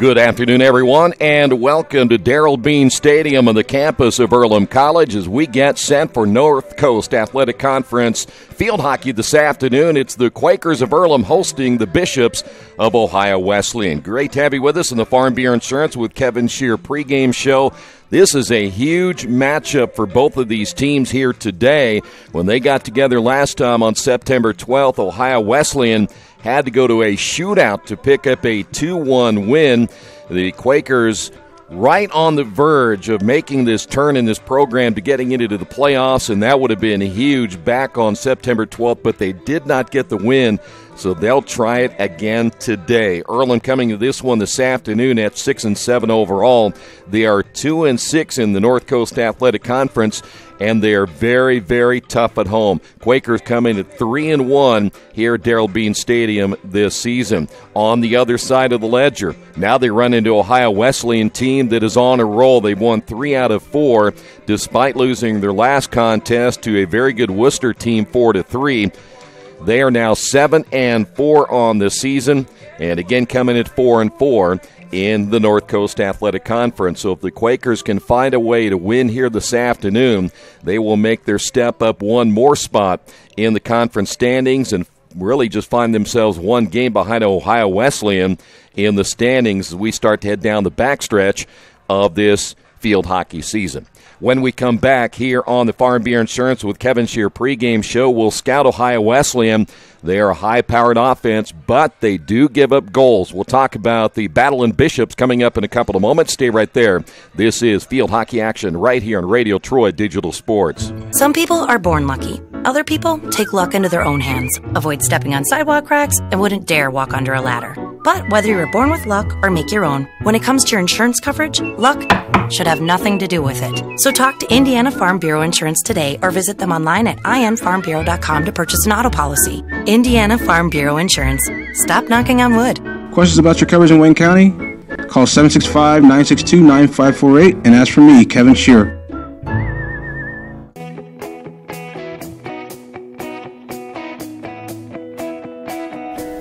Good afternoon, everyone, and welcome to Darrell Bean Stadium on the campus of Earlham College as we get set for North Coast Athletic Conference field hockey this afternoon. It's the Quakers of Earlham hosting the Bishops of Ohio Wesleyan. Great to have you with us in the Farm Beer Insurance with Kevin Shear pregame show. This is a huge matchup for both of these teams here today. When they got together last time on September 12th, Ohio Wesleyan had to go to a shootout to pick up a 2-1 win. The Quakers right on the verge of making this turn in this program to getting into the playoffs, and that would have been huge back on September 12th, but they did not get the win, so they'll try it again today. Earlham coming to this one this afternoon at 6-7 overall. They are 2-6 in the North Coast Athletic Conference, and they are very, very tough at home. Quakers coming at 3-1 here at Darrell Bean Stadium this season. On the other side of the ledger, now they run into Ohio Wesleyan team that is on a roll. They've won 3 out of 4, despite losing their last contest to a very good Worcester team 4-3. They are now 7-4 on the season, and again coming at 4-4 in the North Coast Athletic Conference. So if the Quakers can find a way to win here this afternoon, they will make their step up one more spot in the conference standings and really just find themselves one game behind Ohio Wesleyan in the standings as we start to head down the backstretch of this field hockey season. When we come back here on the Farm Beer Insurance with Kevin Shear pregame show, we'll scout Ohio Wesleyan. They are a high-powered offense, but they do give up goals. We'll talk about the battle in Bishops coming up in a couple of moments. Stay right there. This is Field Hockey Action right here on Radio Troy Digital Sports. Some people are born lucky. Other people take luck into their own hands, avoid stepping on sidewalk cracks, and wouldn't dare walk under a ladder. But whether you're born with luck or make your own, when it comes to your insurance coverage, luck should have nothing to do with it. So talk to Indiana Farm Bureau Insurance today or visit them online at infarmbureau.com to purchase an auto policy. Indiana Farm Bureau Insurance. Stop knocking on wood. Questions about your coverage in Wayne County? Call 765-962-9548 and ask for me, Kevin Shear.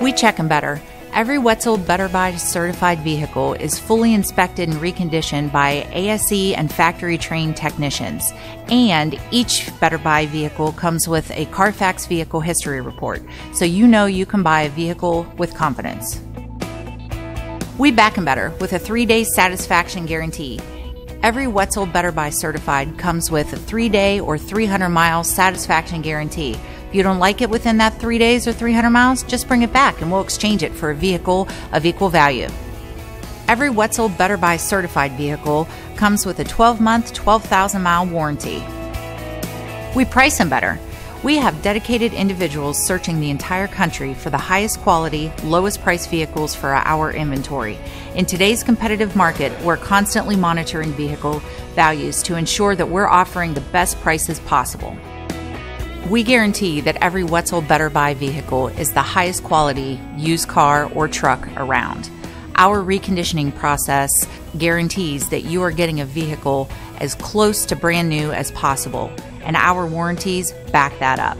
We check 'em better. Every Wetzel Better Buy certified vehicle is fully inspected and reconditioned by ASE and factory-trained technicians. And each Better Buy vehicle comes with a Carfax vehicle history report, so you know you can buy a vehicle with confidence. We back 'em better with a 3-day satisfaction guarantee. Every Wetzel Better Buy certified comes with a 3-day or 300-mile satisfaction guarantee. If you don't like it within that 3 days or 300 miles, just bring it back and we'll exchange it for a vehicle of equal value. Every Wetzel Better Buy certified vehicle comes with a 12-month, 12,000-mile warranty. We price them better. We have dedicated individuals searching the entire country for the highest quality, lowest price vehicles for our inventory. In today's competitive market, we're constantly monitoring vehicle values to ensure that we're offering the best prices possible. We guarantee that every Wetzel Better Buy vehicle is the highest quality used car or truck around. Our reconditioning process guarantees that you are getting a vehicle as close to brand new as possible, and our warranties back that up.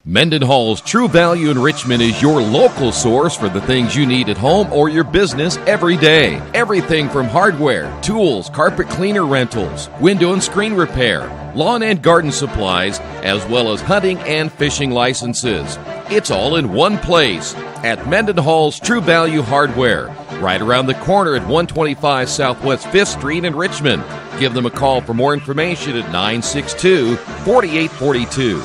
Mendenhall's True Value in Richmond is your local source for the things you need at home or your business every day. Everything from hardware, tools, carpet cleaner rentals, window and screen repair, lawn and garden supplies, as well as hunting and fishing licenses. It's all in one place at Mendenhall's True Value Hardware, right around the corner at 125 Southwest 5th Street in Richmond. Give them a call for more information at 962-4842.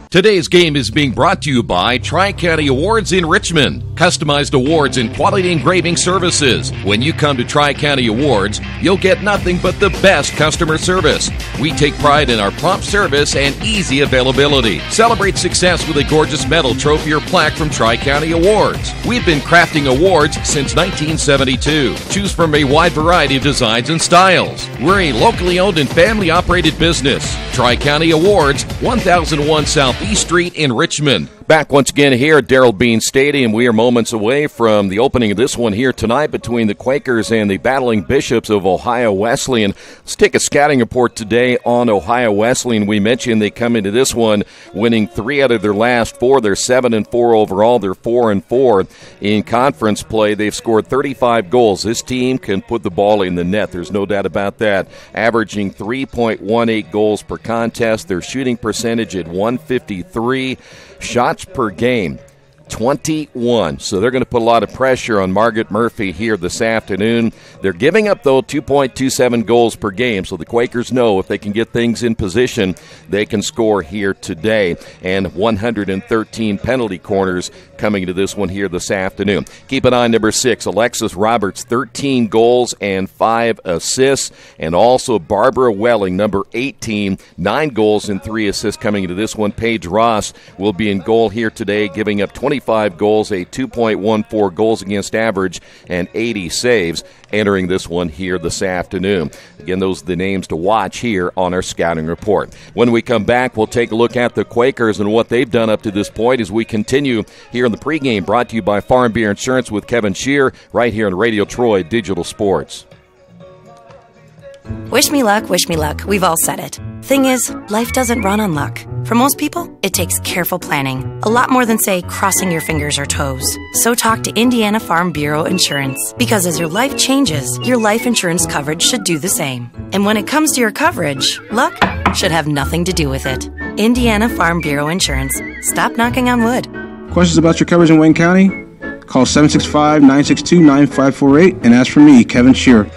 Today's game is being brought to you by Tri-County Awards in Richmond. Customized awards and quality engraving services. When you come to Tri-County Awards, you'll get nothing but the best customer service. We take pride in our prompt service and easy availability. Celebrate success with a gorgeous medal, trophy, or plaque from Tri-County Awards. We've been crafting awards since 1972. Choose from a wide variety of designs and styles. We're a locally owned and family-operated business. Tri-County Awards, 1001 South East Street in Richmond. Back once again here at Darrell Bean Stadium. We are moments away from the opening of this one here tonight between the Quakers and the battling Bishops of Ohio Wesleyan. Let's take a scouting report today on Ohio Wesleyan. We mentioned they come into this one winning 3 out of their last 4. They're 7-4 overall. They're 4-4 in conference play. They've scored 35 goals. This team can put the ball in the net. There's no doubt about that. Averaging 3.18 goals per contest. Their shooting percentage at .153. Shots per game, 21. So they're going to put a lot of pressure on Margaret Murphy here this afternoon. They're giving up, though, 2.27 goals per game. So the Quakers know if they can get things in position, they can score here today. And 113 penalty corners coming to this one here this afternoon. Keep an eye on number 6, Alexis Roberts, 13 goals and 5 assists. And also Barbara Welling, number 18, 9 goals and 3 assists coming into this one. Paige Ross will be in goal here today, giving up 25 goals, a 2.14 goals against average, and 80 saves entering this one here this afternoon. Again, those are the names to watch here on our scouting report. When we come back, we'll take a look at the Quakers and what they've done up to this point as we continue here in the pregame, brought to you by Farm Beer Insurance with Kevin Shear, right here on Radio Troy Digital Sports. Wish me luck, wish me luck. We've all said it. Thing is, life doesn't run on luck. For most people, it takes careful planning. A lot more than, say, crossing your fingers or toes. So talk to Indiana Farm Bureau Insurance. Because as your life changes, your life insurance coverage should do the same. And when it comes to your coverage, luck should have nothing to do with it. Indiana Farm Bureau Insurance. Stop knocking on wood. Questions about your coverage in Wayne County? Call 765-962-9548 and ask for me, Kevin Shear.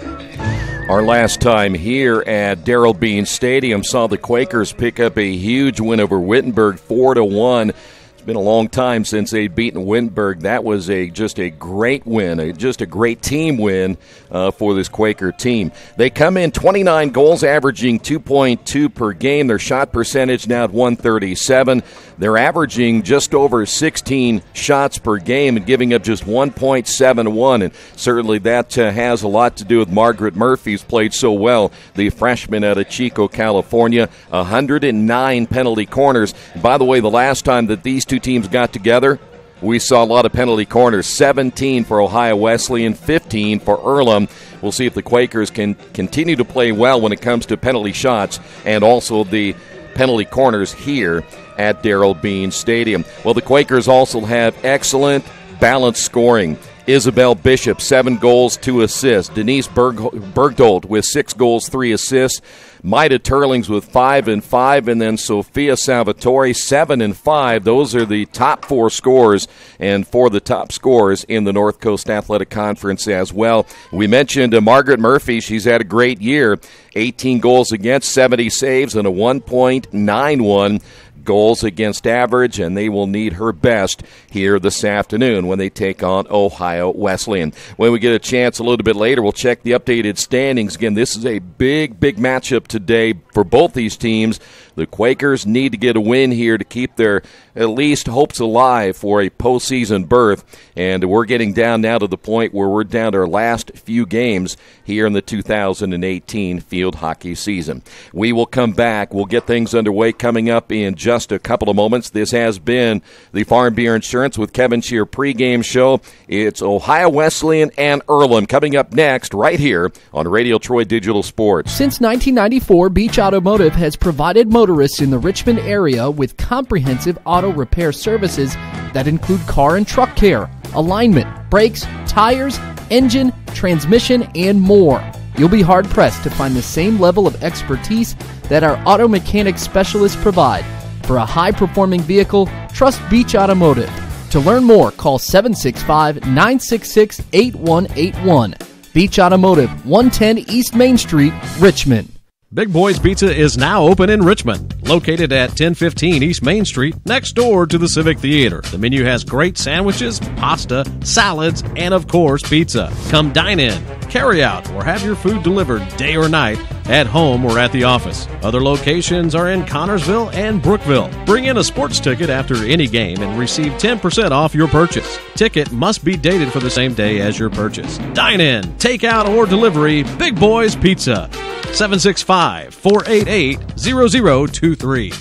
Our last time here at Darrell Bean Stadium saw the Quakers pick up a huge win over Wittenberg, 4-1. It's been a long time since they'd beaten Wittenberg. That was just a great win, just a great team win for this Quaker team. They come in 29 goals, averaging 2.2 per game. Their shot percentage now at .137. They're averaging just over 16 shots per game and giving up just 1.71. And certainly that has a lot to do with Margaret Murphy, who's played so well, the freshman out of Chico, California. 109 penalty corners. And by the way, the last time that these two teams got together, we saw a lot of penalty corners. 17 for Ohio Wesleyan, 15 for Earlham. We'll see if the Quakers can continue to play well when it comes to penalty shots and also the penalty corners here at Darrell Bean Stadium. Well, the Quakers also have excellent balanced scoring. Isabel Bishop, 7 goals, 2 assists. Denise Bergdolt with 6 goals, 3 assists. Maida Turlings with 5 and 5, and then Sophia Salvatore, 7 and 5. Those are the top 4 scorers, and 4 of the top scorers in the North Coast Athletic Conference as well. We mentioned Margaret Murphy. She's had a great year. 18 goals against, 70 saves, and a 1.91 goals against average, and they will need her best here this afternoon when they take on Ohio Wesleyan. When we get a chance a little bit later, we'll check the updated standings. Again, this is a big matchup today for both these teams. The Quakers need to get a win here to keep their, at least, hopes alive for a postseason berth, and we're getting down now to the point where we're down to our last few games here in the 2018 field hockey season. We will come back. We'll get things underway coming up in just a couple of moments. This has been the Farm Beer Insurance with Kevin Shear pregame show. It's Ohio Wesleyan and Earlham coming up next right here on Radio Troy Digital Sports. Since 1994, Beach Automotive has provided motorists in the Richmond area with comprehensive auto repair services that include car and truck care, alignment, brakes, tires, engine, transmission, and more. You'll be hard-pressed to find the same level of expertise that our auto mechanic specialists provide. For a high-performing vehicle, trust Beach Automotive. To learn more, call 765-966-8181. Beach Automotive, 110 East Main Street, Richmond. Big Boys Pizza is now open in Richmond, located at 1015 East Main Street, next door to the Civic Theater. The menu has great sandwiches, pasta, salads, and of course, pizza. Come dine in, carry out, or have your food delivered day or night, at home or at the office. Other locations are in Connorsville and Brookville. Bring in a sports ticket after any game and receive 10% off your purchase. Ticket must be dated for the same day as your purchase. Dine in, take out, or delivery, Big Boys Pizza. 765-488-0023.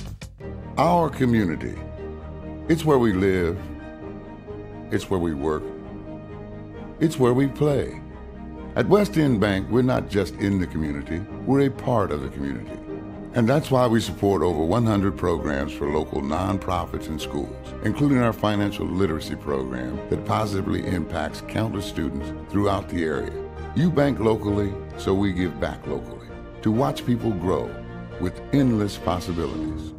Our community It's where we live. It's where we work. It's where we play. At West End Bank, we're not just in the community, we're a part of the community. And that's why we support over 100 programs for local nonprofits and schools, including our financial literacy program that positively impacts countless students throughout the area. You bank locally, so we give back locally to watch people grow with endless possibilities.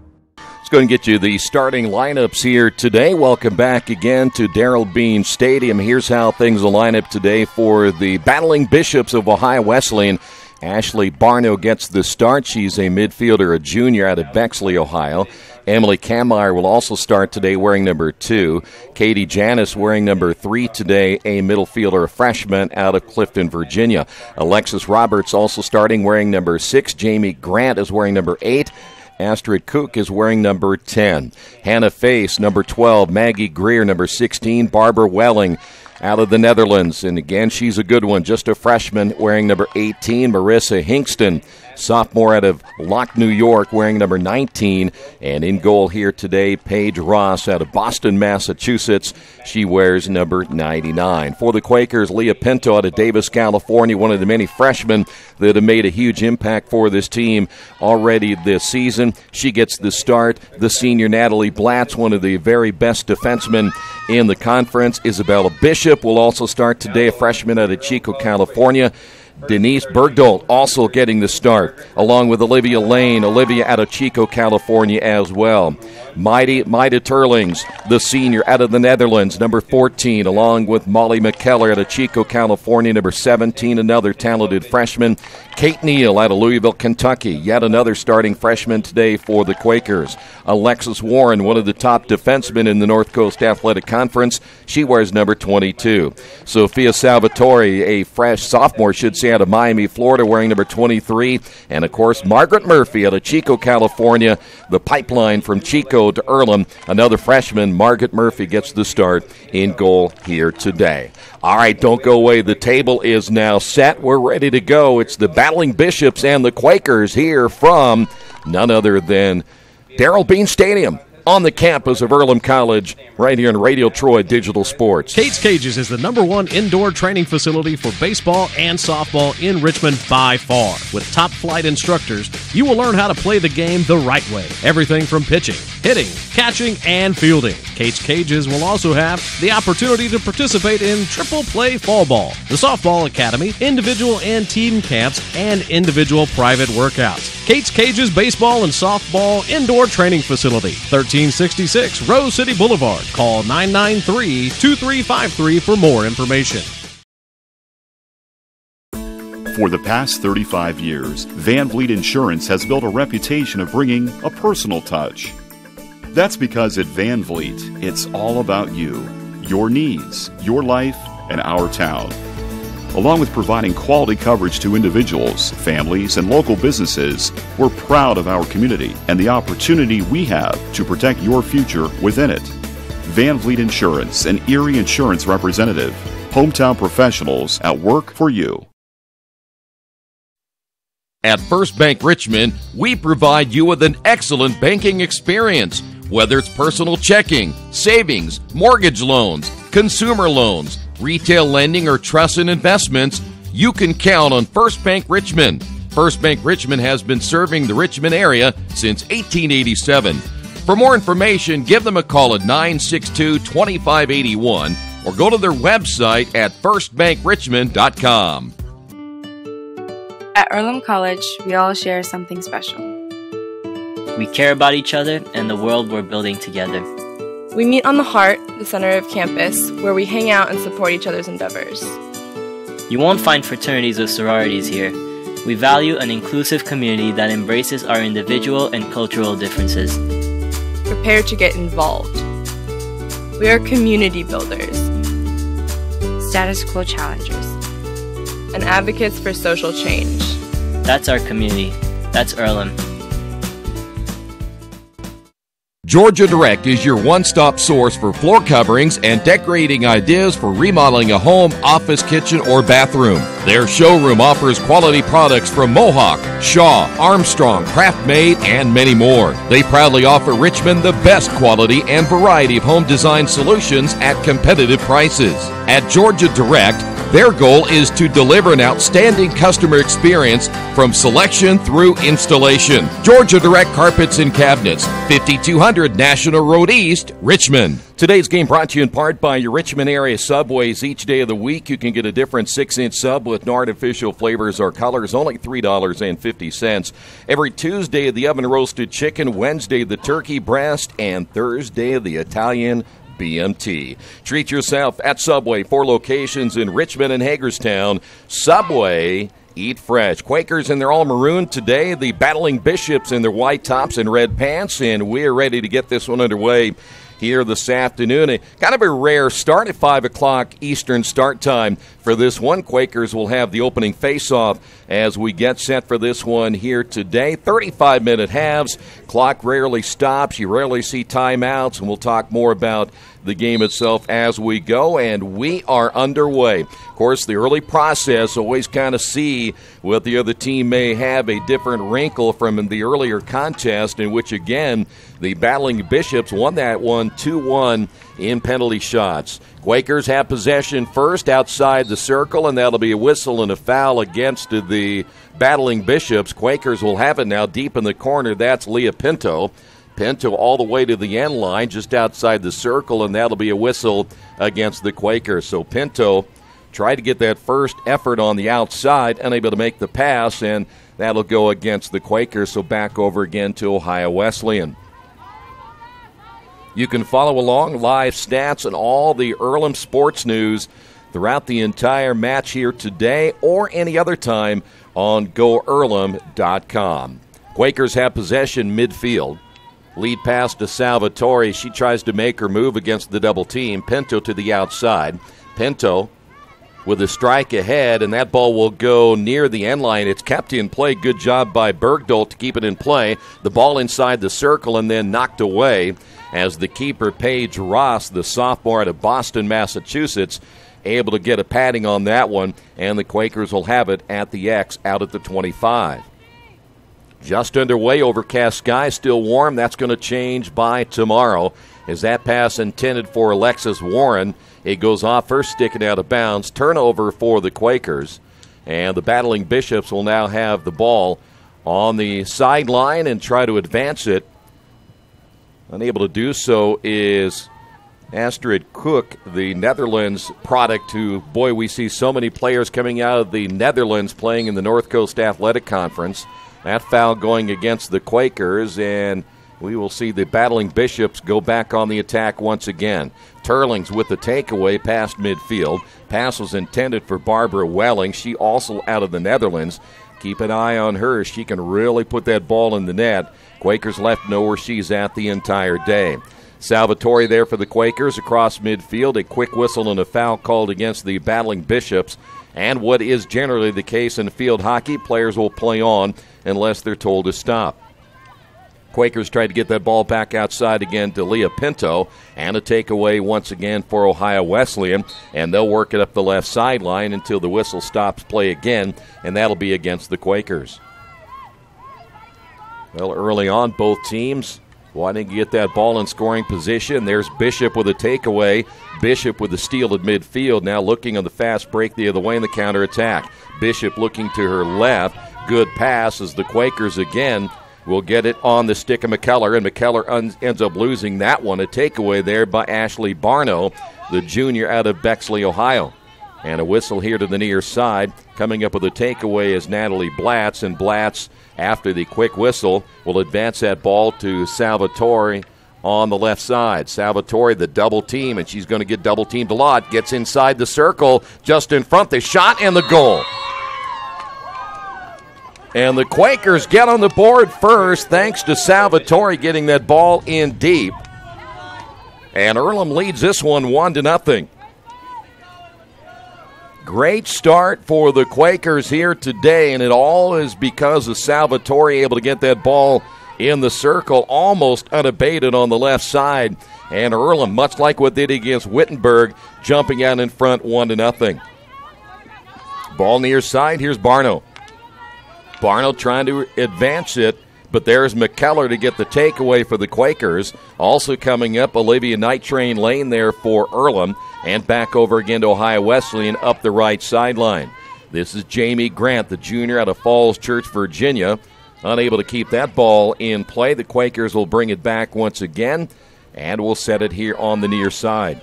Going to get you the starting lineups here today. Welcome back again to Darrell Bean Stadium. Here's how things will line up today for the Battling Bishops of Ohio Wesleyan. Ashley Barno gets the start. She's a midfielder, a junior out of Bexley, Ohio. Emily Kameyer will also start today wearing number 2. Katie Janis wearing number 3 today, a middle fielder, a freshman out of Clifton, Virginia. Alexis Roberts also starting wearing number 6. Jamie Grant is wearing number 8. Astrid Kook is wearing number 10. Hannah Face, number 12. Maggie Greer, number 16. Barbara Welling out of the Netherlands. And again, she's a good one. Just a freshman wearing number 18. Marissa Hinkston, sophomore out of Locke, New York, wearing number 19. And in goal here today, Paige Ross out of Boston, Massachusetts. She wears number 99. For the Quakers, Leah Pinto out of Davis, California, one of the many freshmen that have made a huge impact for this team already this season. She gets the start. The senior Natalie Blatz, one of the very best defensemen in the conference. Isabella Bishop will also start today, a freshman out of Chico, California. Denise Bergdolt also getting the start, along with Olivia Lane, Olivia out of Chico, California as well. Maida Turlings, the senior out of the Netherlands, number 14, along with Molly McKellar out of Chico, California, number 17, another talented freshman. Kate Neal out of Louisville, Kentucky, yet another starting freshman today for the Quakers. Alexis Warren, one of the top defensemen in the North Coast Athletic Conference, she wears number 22. Sophia Salvatore, a fresh sophomore, should say, out of Miami, Florida, wearing number 23. And, of course, Margaret Murphy out of Chico, California, the pipeline from Chico to Earlham, another freshman. Margaret Murphy gets the start in goal here today. All right, don't go away. The table is now set. We're ready to go. It's the Battling Bishops and the Quakers here from none other than Darrell Bean Stadium on the campus of Earlham College, right here in Radio Troy Digital Sports. Kate's Cages is the #1 indoor training facility for baseball and softball in Richmond by far. With top-flight instructors, you will learn how to play the game the right way. Everything from pitching, hitting, catching, and fielding. Kate's Cages will also have the opportunity to participate in triple play fall ball, the softball academy, individual and team camps, and individual private workouts. Kate's Cages Baseball and Softball Indoor Training Facility, 1366 Rose City Boulevard. Call 993-2353 for more information. For the past 35 years, Van Vliet Insurance has built a reputation of bringing a personal touch. That's because at Van Vliet, it's all about you, your needs, your life, and our town. Along with providing quality coverage to individuals, families, and local businesses, we're proud of our community and the opportunity we have to protect your future within it. Van Vliet Insurance, an Erie Insurance representative. Hometown professionals at work for you. At First Bank Richmond, we provide you with an excellent banking experience. Whether it's personal checking, savings, mortgage loans, consumer loans, retail lending, or trust and investments, you can count on First Bank Richmond. First Bank Richmond has been serving the Richmond area since 1887. For more information, give them a call at 962-2581 or go to their website at firstbankrichmond.com. At Earlham College, we all share something special. We care about each other and the world we're building together. We meet on the Heart, the center of campus, where we hang out and support each other's endeavors. You won't find fraternities or sororities here. We value an inclusive community that embraces our individual and cultural differences. Prepare to get involved. We are community builders, status quo challengers, and advocates for social change. That's our community. That's Earlham. Georgia Direct is your one-stop source for floor coverings and decorating ideas for remodeling a home, office, kitchen, or bathroom. Their showroom offers quality products from Mohawk, Shaw, Armstrong, Craft-Made, and many more. They proudly offer Richmond the best quality and variety of home design solutions at competitive prices. At Georgia Direct, their goal is to deliver an outstanding customer experience from selection through installation. Georgia Direct Carpets and Cabinets, 5200 National Road East, Richmond. Today's game brought to you in part by your Richmond area Subways. Each day of the week, you can get a different 6-inch sub with no artificial flavors or colors, only $3.50. Every Tuesday, the oven-roasted chicken, Wednesday, the turkey breast, and Thursday, the Italian BMT. Treat yourself at Subway. 4 locations in Richmond and Hagerstown. Subway, eat fresh. Quakers in their all maroon today. The Battling Bishops in their white tops and red pants. And we're ready to get this one underway here this afternoon. Kind of a rare start at 5 o'clock Eastern start time for this one. Quakers will have the opening face-off as we get set for this one here today. 35-minute halves. Clock rarely stops. You rarely see timeouts, and we'll talk more about the game itself as we go, and we are underway. Of course, the early process, always kind of see what the other team may have, a different wrinkle from the earlier contest in which, again, the Battling Bishops won that one 2-1 in penalty shots. Quakers have possession first outside the circle, and that'll be a whistle and a foul against the Battling Bishops. Quakers will have it now deep in the corner. That's Leah Pinto. Pinto all the way to the end line, just outside the circle, and that'll be a whistle against the Quakers. So Pinto tried to get that first effort on the outside, unable to make the pass, and that'll go against the Quakers. So back over again to Ohio Wesleyan. You can follow along, live stats and all the Earlham sports news throughout the entire match here today or any other time on GoEarlham.com. Quakers have possession midfield. Lead pass to Salvatore. She tries to make her move against the double team. Pinto to the outside. Pinto with a strike ahead, and that ball will go near the end line. It's kept in play. Good job by Bergdolt to keep it in play. The ball inside the circle and then knocked away as the keeper, Paige Ross, the sophomore out of Boston, Massachusetts, able to get a padding on that one, and the Quakers will have it at the X out at the 25. Just underway, overcast sky, still warm. That's going to change by tomorrow. As that pass intended for Alexis Warren, it goes off first, sticking out of bounds. Turnover for the Quakers. And the Battling Bishops will now have the ball on the sideline and try to advance it. Unable to do so is Astrid Cook, the Netherlands product, who, boy, we see so many players coming out of the Netherlands playing in the North Coast Athletic Conference. That foul going against the Quakers, and we will see the Battling Bishops go back on the attack once again. Turlings with the takeaway past midfield. Pass was intended for Barbara Welling. She also out of the Netherlands. Keep an eye on her. She can really put that ball in the net. Quakers left know where she's at the entire day. Salvatore there for the Quakers across midfield. A quick whistle and a foul called against the Battling Bishops. And what is generally the case in field hockey, players will play on unless they're told to stop. Quakers tried to get that ball back outside again to Leah Pinto, and a takeaway once again for Ohio Wesleyan, and they'll work it up the left sideline until the whistle stops play again, and that'll be against the Quakers. Well, early on, both teams wanting to get that ball in scoring position. There's Bishop with a takeaway. Bishop with the steal at midfield. Now looking on the fast break the other way in the counterattack. Bishop looking to her left. Good pass as the Quakers again will get it on the stick of McKellar, and McKellar ends up losing that one. A takeaway there by Ashley Barno, the junior out of Bexley, Ohio. And a whistle here to the near side. Coming up with a takeaway is Natalie Blatz, and Blatz, after the quick whistle, will advance that ball to Salvatore on the left side. Salvatore, the double team, and she's going to get double teamed a lot. Gets inside the circle, just in front, the shot and the goal. And the Quakers get on the board first, thanks to Salvatore getting that ball in deep. And Earlham leads this one 1-0. Great start for the Quakers here today, and it all is because of Salvatore able to get that ball in the circle, almost unabated on the left side. And Earlham, much like what they did against Wittenberg, jumping out in front 1-0. Ball near side. Here's Barno. Barno trying to advance it, but there's McKellar to get the takeaway for the Quakers. Also coming up, Olivia Night Train Lane there for Earlham, and back over again to Ohio Wesleyan up the right sideline. This is Jamie Grant, the junior out of Falls Church, Virginia. Unable to keep that ball in play. The Quakers will bring it back once again, and we'll set it here on the near side.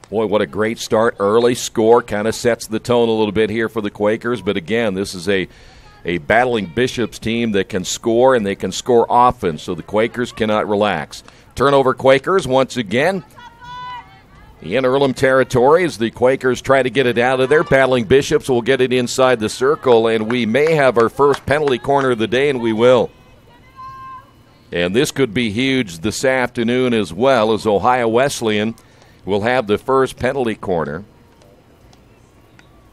Boy, what a great start. Early score kind of sets the tone a little bit here for the Quakers, but again, this is a battling Bishops team that can score, and they can score often, so the Quakers cannot relax. Turnover Quakers once again in Earlham territory as the Quakers try to get it out of there. Battling Bishops will get it inside the circle, and we may have our first penalty corner of the day, and we will. And this could be huge this afternoon as well, as Ohio Wesleyan will have the first penalty corner.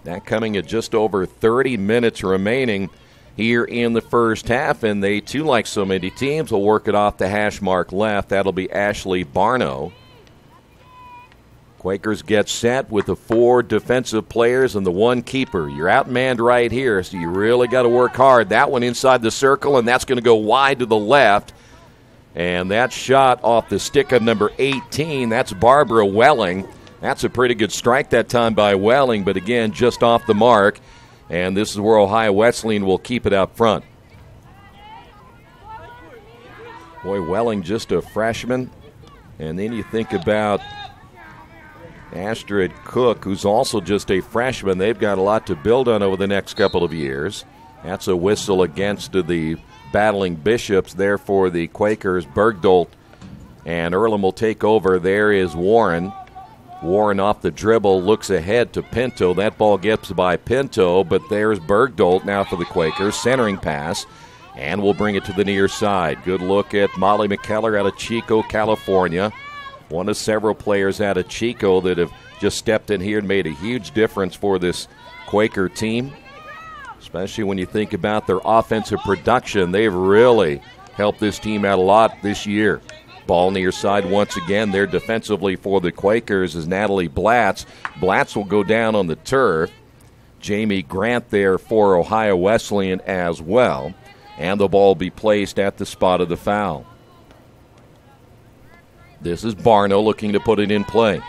That coming at just over 30 minutes remaining here in the first half, and they, too, like so many teams, will work it off the hash mark left. That'll be Ashley Barno. Quakers get set with the 4 defensive players and the 1 keeper. You're outmanned right here, so you really got to work hard. That one inside the circle, and that's going to go wide to the left. And that shot off the stick of number 18, that's Barbara Welling. That's a pretty good strike that time by Welling, but again, just off the mark. And this is where Ohio Wesleyan will keep it up front. Boy, Welling just a freshman. And then you think about Astrid Cook, who's also just a freshman. They've got a lot to build on over the next couple of years. That's a whistle against the battling Bishops there for the Quakers. Bergdolt and Earlham will take over. There is Warren. Warren off the dribble, looks ahead to Pinto. That ball gets by Pinto, but there's Bergdolt now for the Quakers. Centering pass, and we'll bring it to the near side. Good look at Molly McKellar out of Chico, California. One of several players out of Chico that have just stepped in here and made a huge difference for this Quaker team, especially when you think about their offensive production. They've really helped this team out a lot this year. Ball near side once again there defensively for the Quakers is Natalie Blatz. Blatz will go down on the turf. Jamie Grant there for Ohio Wesleyan as well. And the ball will be placed at the spot of the foul. This is Barno looking to put it in play.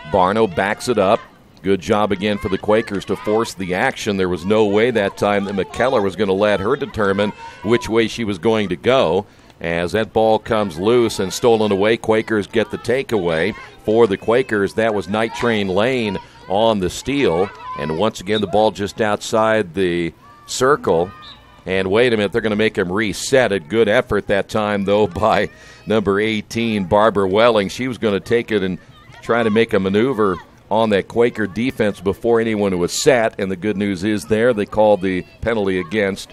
Barno backs it up. Good job again for the Quakers to force the action. There was no way that time that McKellar was going to let her determine which way she was going to go. As that ball comes loose and stolen away, Quakers get the takeaway. For the Quakers, that was Night Train Lane on the steal. And once again, the ball just outside the circle. And wait a minute, they're going to make him reset it. Good effort that time, though, by number 18, Barbara Welling. She was going to take it and try to make a maneuver on that Quaker defense before anyone was set. And the good news is there, they called the penalty against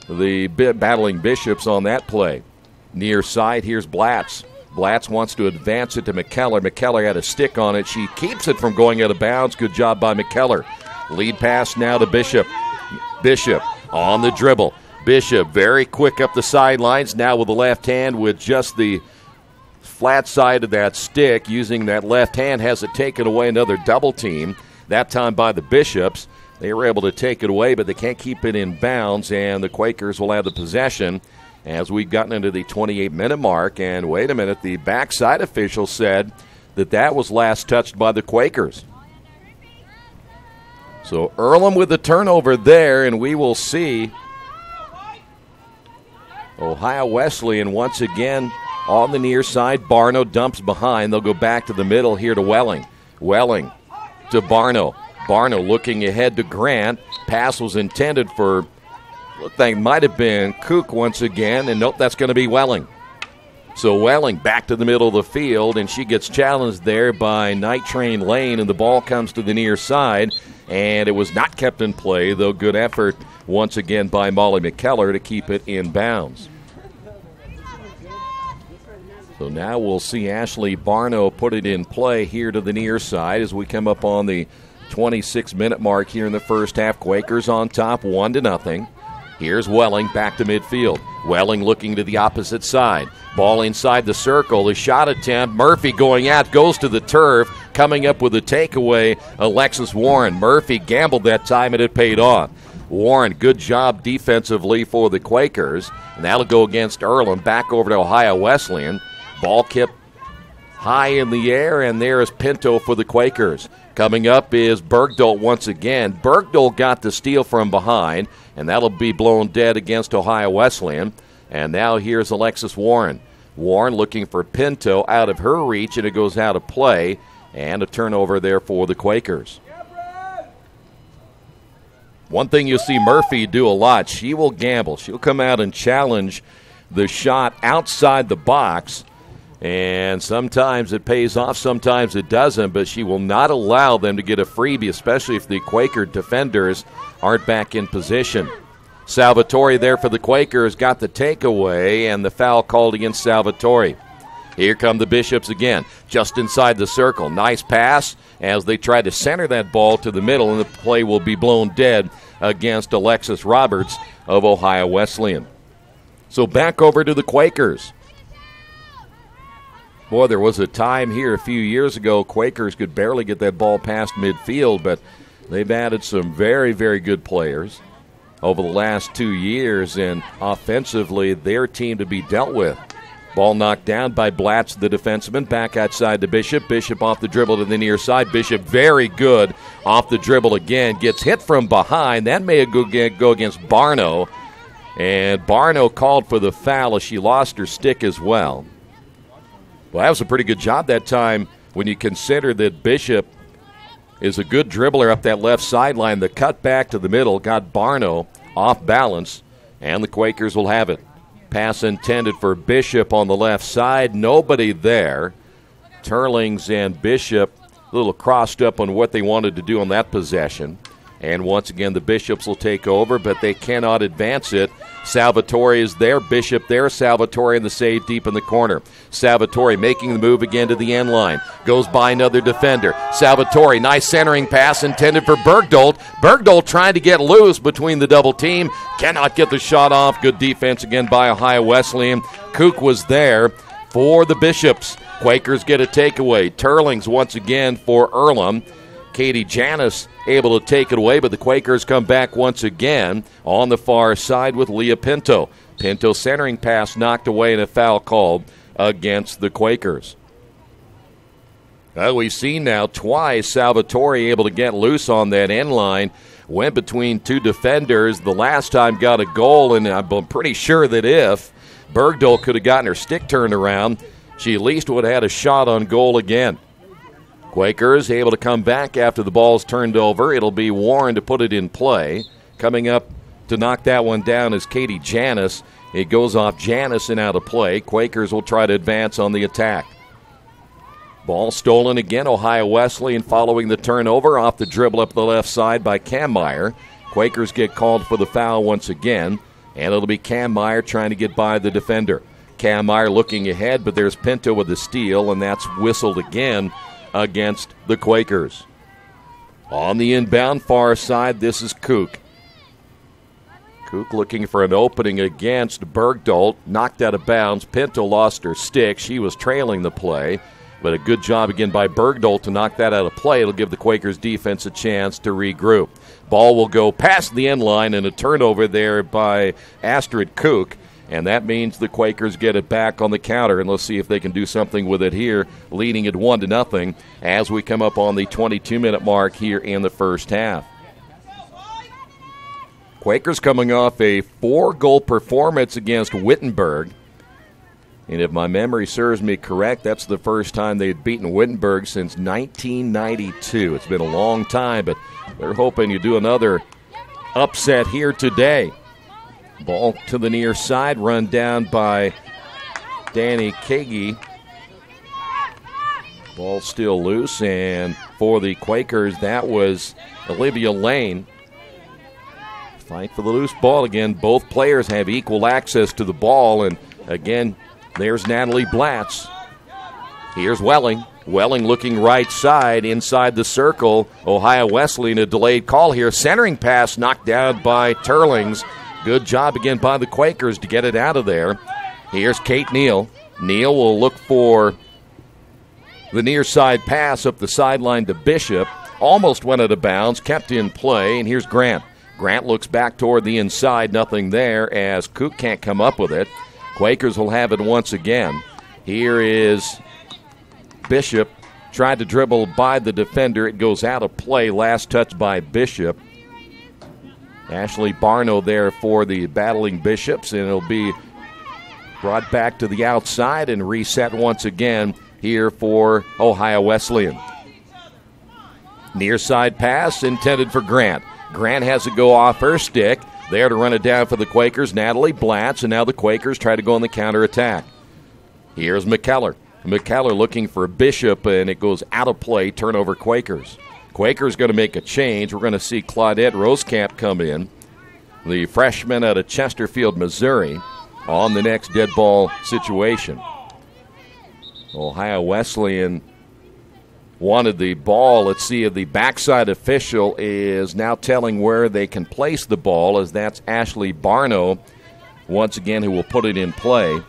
the battling Bishops on that play. Near side, here's Blatz. Blatz wants to advance it to McKellar. McKellar had a stick on it. She keeps it from going out of bounds. Good job by McKellar. Lead pass now to Bishop. Bishop on the dribble. Bishop very quick up the sidelines now with the left hand with just the flat side of that stick. Using that left hand has it taken away. Another double team, that time by the Bishops. They were able to take it away, but they can't keep it in bounds, and the Quakers will have the possession as we've gotten into the 28-minute mark. And wait a minute, the backside official said that was last touched by the Quakers. So Earlham with the turnover there, and we will see Ohio Wesleyan once again on the near side. Barno dumps behind. They'll go back to the middle here to Welling. Welling to Barno. Barno looking ahead to Grant. Pass was intended for, looked like might have been Kook once again, and nope, that's going to be Welling. So Welling back to the middle of the field, and she gets challenged there by Night Train Lane, and the ball comes to the near side, and it was not kept in play, though good effort once again by Molly McKellar to keep it in bounds. So now we'll see Ashley Barno put it in play here to the near side as we come up on the 26-minute mark here in the first half. Quakers on top 1-0. Here's Welling back to midfield. Welling looking to the opposite side. Ball inside the circle. The shot attempt. Murphy going out. Goes to the turf. Coming up with a takeaway. Alexis Warren. Murphy gambled that time and it paid off. Warren, good job defensively for the Quakers. And that'll go against Earlham. Back over to Ohio Wesleyan. Ball kept high in the air, and there is Pinto for the Quakers. Coming up is Bergdahl once again. Bergdahl got the steal from behind, and that'll be blown dead against Ohio Wesleyan. And now here's Alexis Warren. Warren looking for Pinto out of her reach, and it goes out of play, and a turnover there for the Quakers. One thing you'll see Murphy do a lot, she will gamble. She'll come out and challenge the shot outside the box, and sometimes it pays off, sometimes it doesn't, but she will not allow them to get a freebie, especially if the Quaker defenders aren't back in position. Salvatore there for the Quakers got the takeaway, and the foul called against Salvatore. Here come the Bishops again, just inside the circle. Nice pass as they try to center that ball to the middle, and the play will be blown dead against Alexis Roberts of Ohio Wesleyan. So back over to the Quakers. Boy, there was a time here a few years ago Quakers could barely get that ball past midfield, but they've added some very, very good players over the last 2 years, and offensively, their team to be dealt with. Ball knocked down by Blatz, the defenseman, back outside to Bishop. Bishop off the dribble to the near side. Bishop very good off the dribble again. Gets hit from behind. That may go against Barno. And Barno called for the foul as she lost her stick as well. Well, that was a pretty good job that time when you consider that Bishop is a good dribbler up that left sideline. The cut back to the middle got Barno off balance, and the Quakers will have it. Pass intended for Bishop on the left side. Nobody there. Turlings and Bishop a little crossed up on what they wanted to do on that possession. And once again, the Bishops will take over, but they cannot advance it. Salvatore is there, Bishop there, Salvatore in the save deep in the corner. Salvatore making the move again to the end line. Goes by another defender. Salvatore, nice centering pass intended for Bergdahl. Bergdahl trying to get loose between the double team. Cannot get the shot off. Good defense again by Ohio Wesleyan. Kook was there for the Bishops. Quakers get a takeaway. Turlings once again for Earlham. Katie Janis able to take it away, but the Quakers come back once again on the far side with Leah Pinto. Pinto centering pass knocked away and a foul called against the Quakers. Well, we've seen now twice Salvatore able to get loose on that end line. Went between two defenders. The last time got a goal, and I'm pretty sure that if Bergdahl could have gotten her stick turned around, she at least would have had a shot on goal again. Quakers able to come back after the ball's turned over. It'll be Warren to put it in play. Coming up to knock that one down is Katie Janis. It goes off Janis and out of play. Quakers will try to advance on the attack. Ball stolen again. Ohio Wesleyan following the turnover off the dribble up the left side by Kammeyer. Quakers get called for the foul once again, and it'll be Kammeyer trying to get by the defender. Kammeyer looking ahead, but there's Pinto with the steal, and that's whistled again against the Quakers. On the inbound far side, this is Kook. Kook looking for an opening against Bergdahl. Knocked out of bounds. Pinto lost her stick. She was trailing the play, but a good job again by Bergdahl to knock that out of play. It'll give the Quakers defense a chance to regroup. Ball will go past the end line, and a turnover there by Astrid Kook. And that means the Quakers get it back on the counter, and let's see if they can do something with it here, leading it 1-0 as we come up on the 22-minute mark here in the first half. Quakers coming off a 4-goal performance against Wittenberg. And if my memory serves me correct, that's the first time they'd beaten Wittenberg since 1992. It's been a long time, but they're hoping you do another upset here today. Ball to the near side, run down by Danny Kagi. Ball still loose, and for the Quakers, that was Olivia Lane. Fight for the loose ball again. Both players have equal access to the ball, and again, there's Natalie Blatz. Here's Welling. Welling looking right side inside the circle. Ohio Wesleyan, a delayed call here. Centering pass knocked down by Turlings. Good job again by the Quakers to get it out of there. Here's Kate Neal. Neal will look for the near side pass up the sideline to Bishop. Almost went out of bounds, kept in play, and here's Grant. Grant looks back toward the inside, nothing there as Kook can't come up with it. Quakers will have it once again. Here is Bishop. Tried to dribble by the defender. It goes out of play. Last touch by Bishop. Ashley Barno there for the battling Bishops, and it'll be brought back to the outside and reset once again here for Ohio Wesleyan. Near side pass intended for Grant. Grant has to go off her stick. There to run it down for the Quakers, Natalie Blatz, and now the Quakers try to go on the counterattack. Here's McKellar. McKellar looking for Bishop, and it goes out of play. Turnover Quakers. Quakers going to make a change. We're going to see Claudette Rosekamp come in, the freshman out of Chesterfield, Missouri, on the next dead ball situation. Ohio Wesleyan wanted the ball. Let's see if the backside official is now telling where they can place the ball, as that's Ashley Barno, once again, who will put it in play.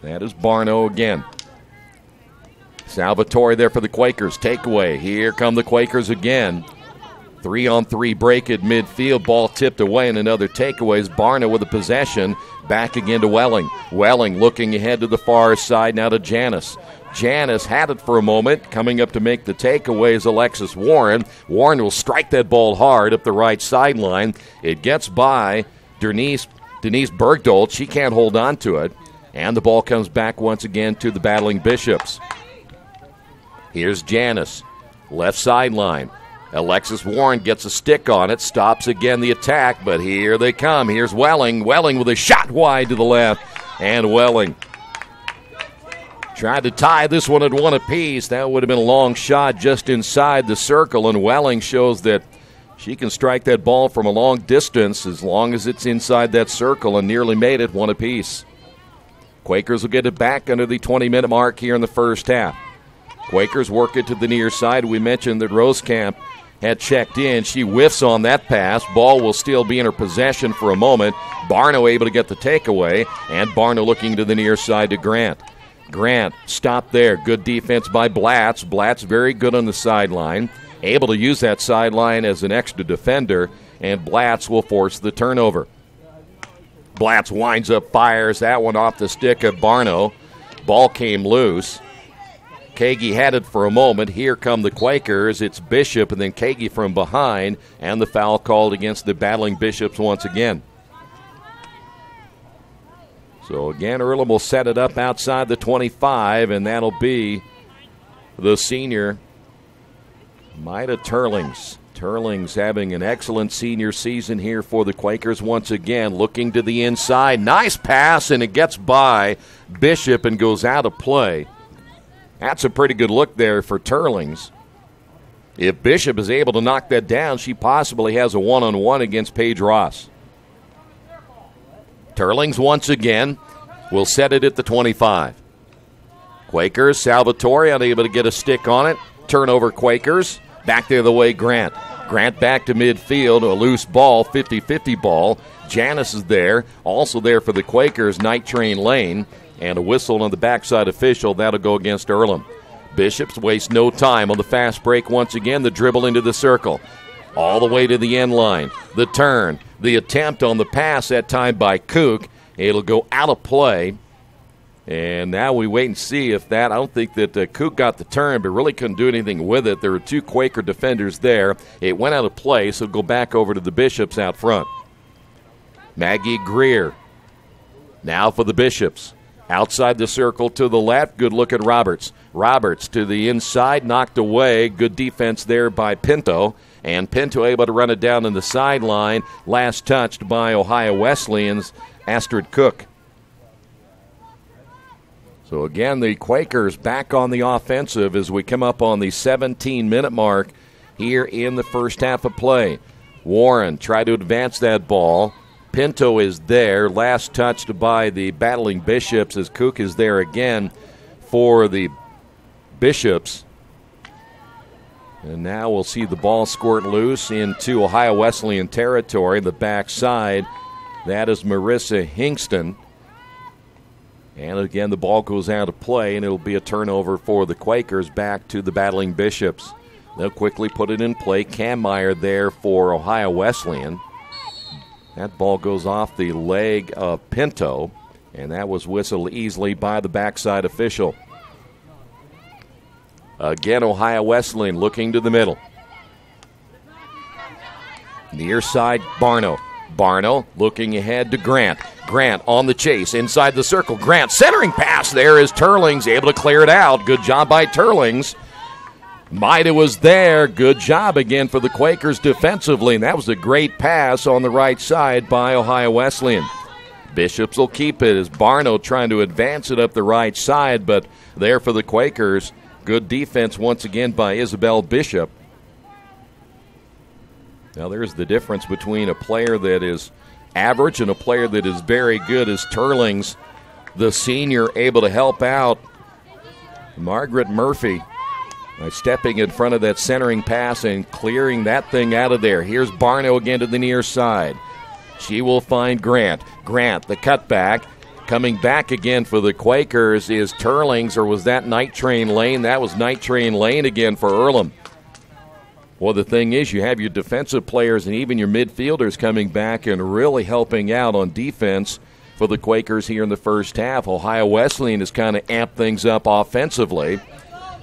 That is Barno again. Salvatore there for the Quakers. Takeaway. Here come the Quakers again. 3-on-3 break at midfield. Ball tipped away and another takeaway. Is Barno with the possession. Back again to Welling. Welling looking ahead to the far side now to Janice. Janice had it for a moment. Coming up to make the takeaway is Alexis Warren. Warren will strike that ball hard up the right sideline. It gets by Denise Bergdolt. She can't hold on to it. And the ball comes back once again to the battling Bishops. Here's Janice. Left sideline. Alexis Warren gets a stick on it. Stops again the attack, but here they come. Here's Welling. Welling with a shot wide to the left. And Welling tried to tie this one at one apiece. That would have been a long shot just inside the circle, and Welling shows that she can strike that ball from a long distance as long as it's inside that circle, and nearly made it one apiece. Quakers will get it back under the 20-minute mark here in the first half. Quakers work it to the near side. We mentioned that Rosekamp had checked in. She whiffs on that pass. Ball will still be in her possession for a moment. Barno able to get the takeaway, and Barno looking to the near side to Grant. Grant stopped there. Good defense by Blatz. Blatz very good on the sideline. Able to use that sideline as an extra defender, and Blatz will force the turnover. Blatz winds up, fires that one off the stick of Barno. Ball came loose. Kagi had it for a moment. Here come the Quakers. It's Bishop and then Kagi from behind, and the foul called against the battling Bishops once again. So again, Earlham will set it up outside the 25, and that'll be the senior, Maida Turlings. Turlings having an excellent senior season here for the Quakers once again. Looking to the inside. Nice pass, and it gets by Bishop and goes out of play. That's a pretty good look there for Turlings. If Bishop is able to knock that down, she possibly has a one-on-one against Paige Ross. Turlings once again will set it at the 25. Quakers, Salvatore unable to get a stick on it. Turnover Quakers. Back the other way, Grant. Grant back to midfield, a loose ball, 50-50 ball. Janice is there. Also there for the Quakers, Night Train Lane. And a whistle on the backside official. That'll go against Earlham. Bishops waste no time on the fast break once again. The dribble into the circle. All the way to the end line. The turn. The attempt on the pass that time by Kook. It'll go out of play. And now we wait and see if that, I don't think that Kook got the turn, but really couldn't do anything with it. There were two Quaker defenders there. It went out of play, so it'll go back over to the Bishops out front. Maggie Greer. Now for the Bishops. Outside the circle to the left. Good look at Roberts. Roberts to the inside, knocked away. Good defense there by Pinto. And Pinto able to run it down in the sideline. Last touched by Ohio Wesleyan's Astrid Cook. So again, the Quakers back on the offensive as we come up on the 17-minute mark here in the first half of play. Warren tried to advance that ball. Pinto is there, last touched by the battling Bishops as Cook is there again for the Bishops. And now we'll see the ball squirt loose into Ohio Wesleyan territory. The backside That is Marissa Hingston. And again, the ball goes out of play, and it'll be a turnover for the Quakers back to the battling Bishops. They'll quickly put it in play. Kammeier there for Ohio Wesleyan. That ball goes off the leg of Pinto, and that was whistled easily by the backside official. Again, Ohio Wesleyan looking to the middle. Near side, Barno. Barno looking ahead to Grant. Grant on the chase inside the circle. Grant centering pass there is Turlings able to clear it out. Good job by Turlings. Maida was there. Good job again for the Quakers defensively, and that was a great pass on the right side by Ohio Wesleyan. Bishops will keep it as Barno trying to advance it up the right side, but there for the Quakers. Good defense once again by Isabel Bishop. Now there's the difference between a player that is average and a player that is very good as Turlings, the senior, able to help out Margaret Murphy by stepping in front of that centering pass and clearing that thing out of there. Here's Barno again to the near side. She will find Grant. Grant, the cutback. Coming back again for the Quakers is Turlings, or was that Night Train Lane? That was Night Train Lane again for Earlham. Well, the thing is, you have your defensive players and even your midfielders coming back and really helping out on defense for the Quakers here in the first half. Ohio Wesleyan has kind of amped things up offensively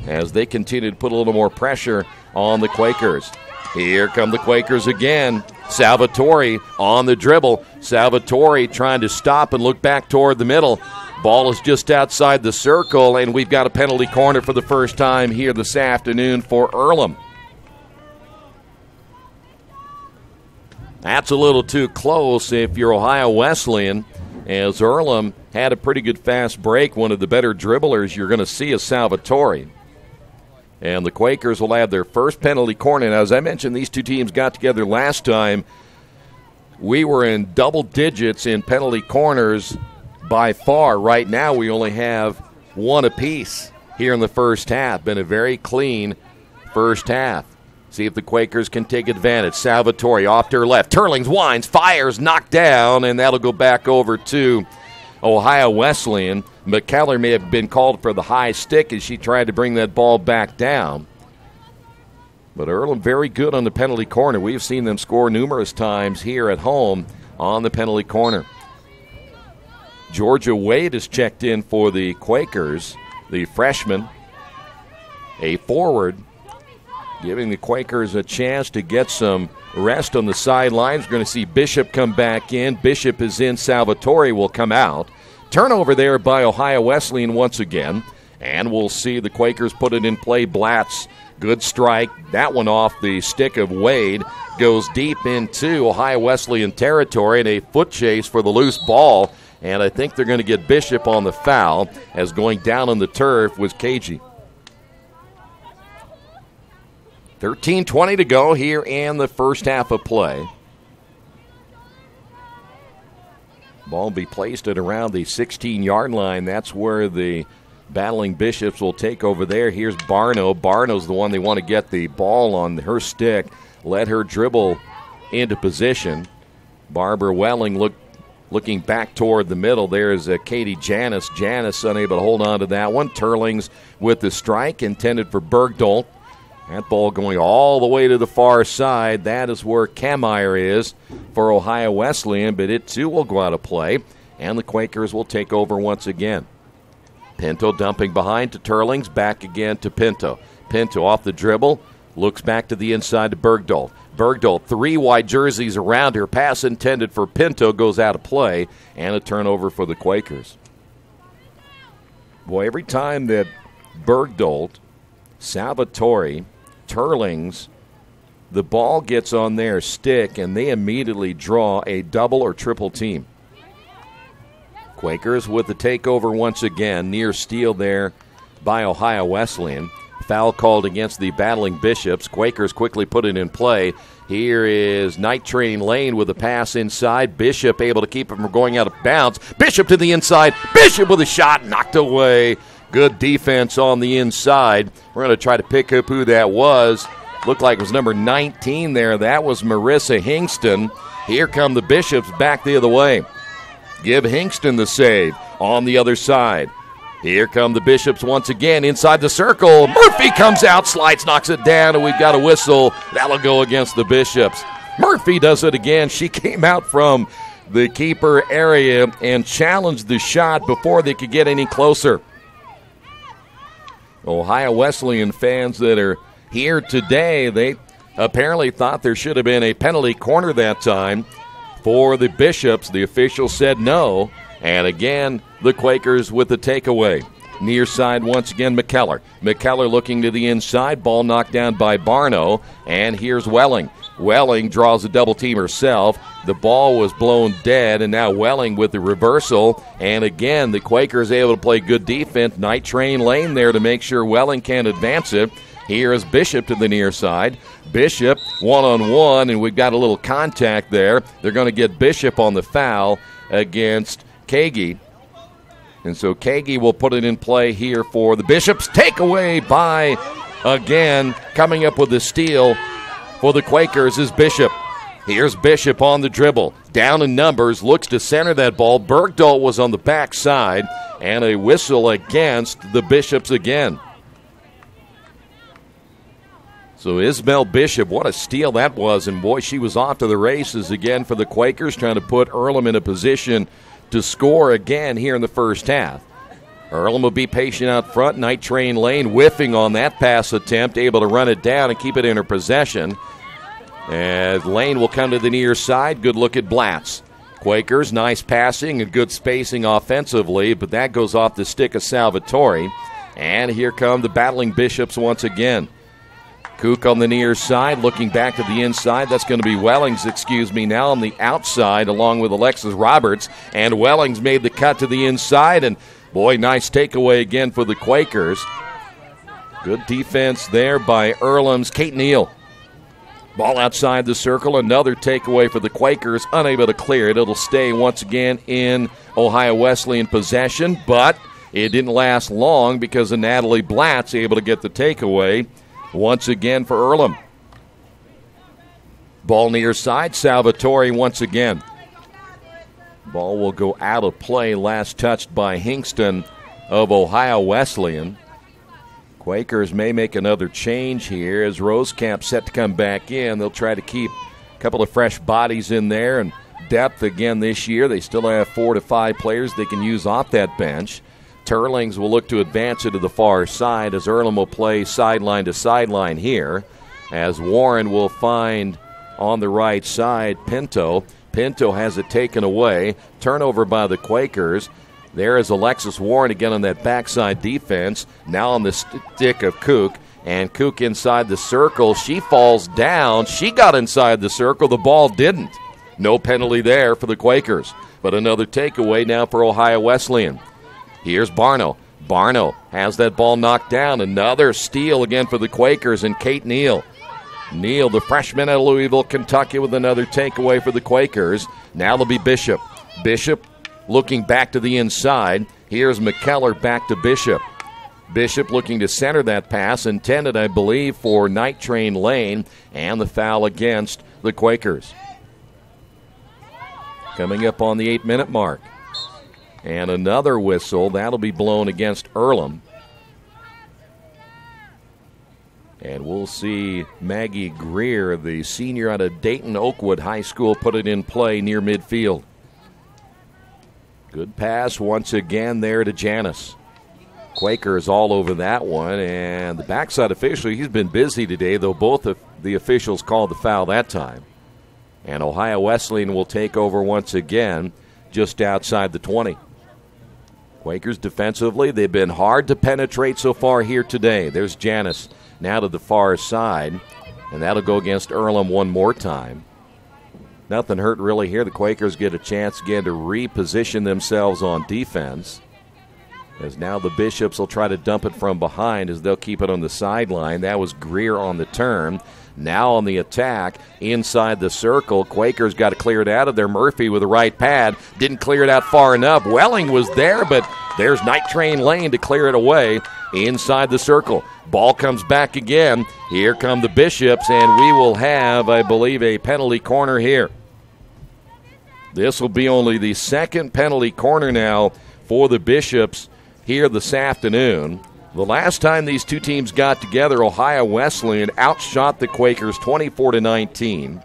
as they continue to put a little more pressure on the Quakers. Here come the Quakers again. Salvatore on the dribble. Salvatore trying to stop and look back toward the middle. Ball is just outside the circle, and we've got a penalty corner for the first time here this afternoon for Earlham. That's a little too close if you're Ohio Wesleyan, as Earlham had a pretty good fast break. One of the better dribblers you're going to see is Salvatore. And the Quakers will have their first penalty corner. Now, as I mentioned, these two teams got together last time. We were in double digits in penalty corners by far. Right now, we only have one apiece here in the first half. Been a very clean first half. See if the Quakers can take advantage. Salvatore off to her left. Turlings winds, fires, knocked down, and that'll go back over to Ohio Wesleyan. McKellar may have been called for the high stick as she tried to bring that ball back down. But Earlham very good on the penalty corner. We've seen them score numerous times here at home on the penalty corner. Georgia Wade is checked in for the Quakers, the freshman, a forward, giving the Quakers a chance to get some rest on the sidelines. We're going to see Bishop come back in. Bishop is in. Salvatore will come out. Turnover there by Ohio Wesleyan once again. And we'll see the Quakers put it in play. Blatz, good strike. That one off the stick of Wade. Goes deep into Ohio Wesleyan territory, and a foot chase for the loose ball. And I think they're going to get Bishop on the foul, as going down on the turf was Cagey. 13:20 to go here in the first half of play. Ball will be placed at around the 16-yard line. That's where the battling Bishops will take over there. Here's Barno. Barno's the one they want to get the ball on her stick. Let her dribble into position. Barbara Welling looking back toward the middle. There's Katie Janis. Janis unable to hold on to that one. Turlings with the strike intended for Bergdolt. That ball going all the way to the far side. That is where Kammeier is for Ohio Wesleyan, but it too will go out of play, and the Quakers will take over once again. Pinto dumping behind to Turlings, back again to Pinto. Pinto off the dribble, looks back to the inside to Bergdolt. Bergdolt, three wide jerseys around her. Pass intended for Pinto goes out of play, and a turnover for the Quakers. Boy, every time that Bergdolt, Salvatore, Turlings, the ball gets on their stick, and they immediately draw a double or triple team. Quakers with the takeover once again. Near steal there by Ohio Wesleyan. Foul called against the battling Bishops. Quakers quickly put it in play. Here is Night Train Lane with a pass inside. Bishop able to keep it from going out of bounds. Bishop to the inside. Bishop with a shot knocked away. Good defense on the inside. We're going to try to pick up who that was. Looked like it was number 19 there. That was Marissa Hingston. Here come the Bishops back the other way. Give Hingston the save on the other side. Here come the Bishops once again inside the circle. Murphy comes out, slides, knocks it down, and we've got a whistle. That'll go against the Bishops. Murphy does it again. She came out from the keeper area and challenged the shot before they could get any closer. Ohio Wesleyan fans that are here today, they apparently thought there should have been a penalty corner that time for the Bishops. The official said no. And again, the Quakers with the takeaway. Near side once again, McKellar. McKellar looking to the inside. Ball knocked down by Barno. And here's Welling. Welling draws a double team herself. The ball was blown dead, and now Welling with the reversal. And again, the Quakers able to play good defense. Night Train Lane there to make sure Welling can't advance it. Here is Bishop to the near side. Bishop one-on-one, and we've got a little contact there. They're going to get Bishop on the foul against Kagi. And so Kagi will put it in play here for the Bishops. Takeaway by, again, coming up with the steal for the Quakers is Bishop. Here's Bishop on the dribble. Down in numbers, looks to center that ball. Bergdahl was on the backside, and a whistle against the Bishops again. So Isabel Bishop, what a steal that was. And, boy, she was off to the races again for the Quakers, trying to put Earlham in a position to score again here in the first half. Earlham will be patient out front. Night Train Lane whiffing on that pass attempt, able to run it down and keep it in her possession. As Lane will come to the near side. Good look at Blatz. Quakers, nice passing and good spacing offensively, but that goes off the stick of Salvatore. And here come the battling Bishops once again. Cook on the near side, looking back to the inside. That's going to be Wellings, now on the outside, along with Alexis Roberts. And Wellings made the cut to the inside, and, boy, nice takeaway again for the Quakers. Good defense there by Earlham's Kate Neal. Ball outside the circle, another takeaway for the Quakers, unable to clear it. It'll stay once again in Ohio Wesleyan possession, but it didn't last long because of Natalie Blatz able to get the takeaway once again for Earlham. Ball near side, Salvatore once again. Ball will go out of play, last touched by Hingston of Ohio Wesleyan. Quakers may make another change here as Rosecamp set to come back in. They'll try to keep a couple of fresh bodies in there and depth again this year. They still have 4 to 5 players they can use off that bench. Turlings will look to advance it to the far side as Earlham will play sideline to sideline here. As Warren will find on the right side Pinto. Pinto has it taken away. Turnover by the Quakers. There is Alexis Warren again on that backside defense. Now on the stick of Kook. And Kook inside the circle. She falls down. She got inside the circle. The ball didn't. No penalty there for the Quakers. But another takeaway now for Ohio Wesleyan. Here's Barno. Barno has that ball knocked down. Another steal again for the Quakers and Kate Neal. Neal, the freshman out of Louisville, Kentucky, with another takeaway for the Quakers. Now it'll be Bishop. Bishop looking back to the inside. Here's McKellar back to Bishop. Bishop looking to center that pass, intended, I believe, for Night Train Lane, and the foul against the Quakers. Coming up on the 8-minute mark. And another whistle. That'll be blown against Earlham. And we'll see Maggie Greer, the senior out of Dayton Oakwood High School, put it in play near midfield. Good pass once again there to Janice. Quakers all over that one. And the backside official, he's been busy today, though both of the officials called the foul that time. And Ohio Wesleyan will take over once again just outside the 20. Quakers defensively, they've been hard to penetrate so far here today. There's Janice now to the far side, and that'll go against Earlham one more time. Nothing hurt really here. The Quakers get a chance again to reposition themselves on defense, as now the Bishops will try to dump it from behind as they'll keep it on the sideline. That was Greer on the turn. Now on the attack, inside the circle. Quakers got to clear it out of there. Murphy with the right pad. Didn't clear it out far enough. Welling was there, but there's Night Train Lane to clear it away inside the circle. Ball comes back again. Here come the Bishops, and we will have, I believe, a penalty corner here. This will be only the second penalty corner now for the Bishops here this afternoon. The last time these two teams got together, Ohio Wesleyan outshot the Quakers 24-19.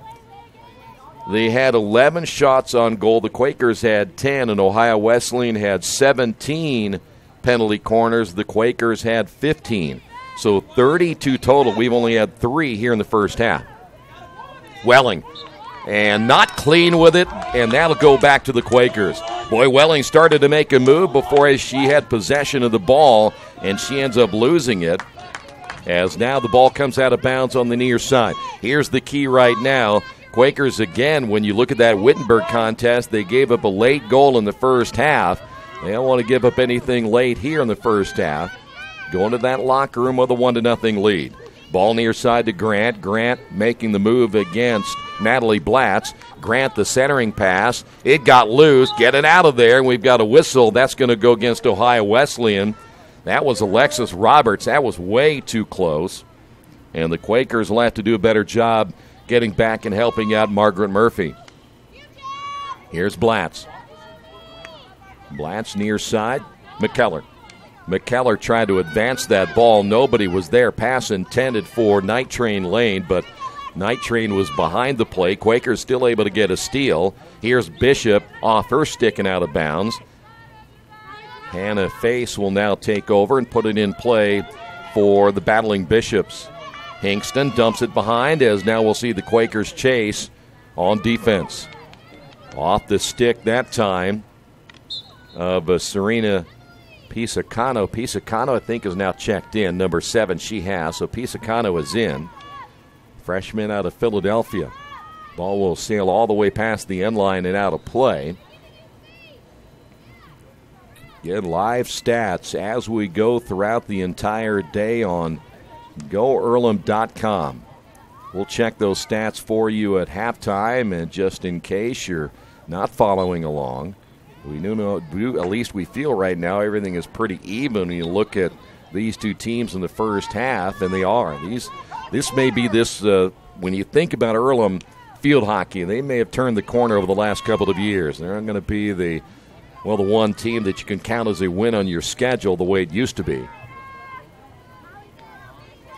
They had 11 shots on goal. The Quakers had 10, and Ohio Wesleyan had 17 penalty corners. The Quakers had 15. So 32 total. We've only had 3 here in the first half. Welling, and not clean with it, and that'll go back to the Quakers. Boy, Welling started to make a move before she had possession of the ball, and she ends up losing it, as now the ball comes out of bounds on the near side. Here's the key right now. Quakers, again, when you look at that Wittenberg contest, they gave up a late goal in the first half. They don't want to give up anything late here in the first half. Going to that locker room with a 1-0 lead. Ball near side to Grant. Grant making the move against Natalie Blatz. Grant the centering pass. It got loose. Get it out of there. We've got a whistle. That's going to go against Ohio Wesleyan. That was Alexis Roberts. That was way too close. And the Quakers will have to do a better job getting back and helping out Margaret Murphy. Here's Blatz. Blatz near side. McKellar. McKellar tried to advance that ball. Nobody was there. Pass intended for Night Train Lane, but Night Train was behind the play. Quakers still able to get a steal. Here's Bishop off her stick and out of bounds. Hannah Face will now take over and put it in play for the battling Bishops. Hingston dumps it behind, as now we'll see the Quakers chase on defense. Off the stick that time of Serena Pisacano. Pisacano, I think, is now checked in. Number 7 she has, so Pisacano is in. Freshman out of Philadelphia. Ball will sail all the way past the end line and out of play. Get live stats as we go throughout the entire day on GoEarlham.com. We'll check those stats for you at halftime, and just in case you're not following along, we know, at least we feel right now, everything is pretty even when you look at these two teams in the first half, and they are. This may be when you think about Earlham field hockey, they may have turned the corner over the last couple of years. They're not going to be the one team that you can count as a win on your schedule the way it used to be.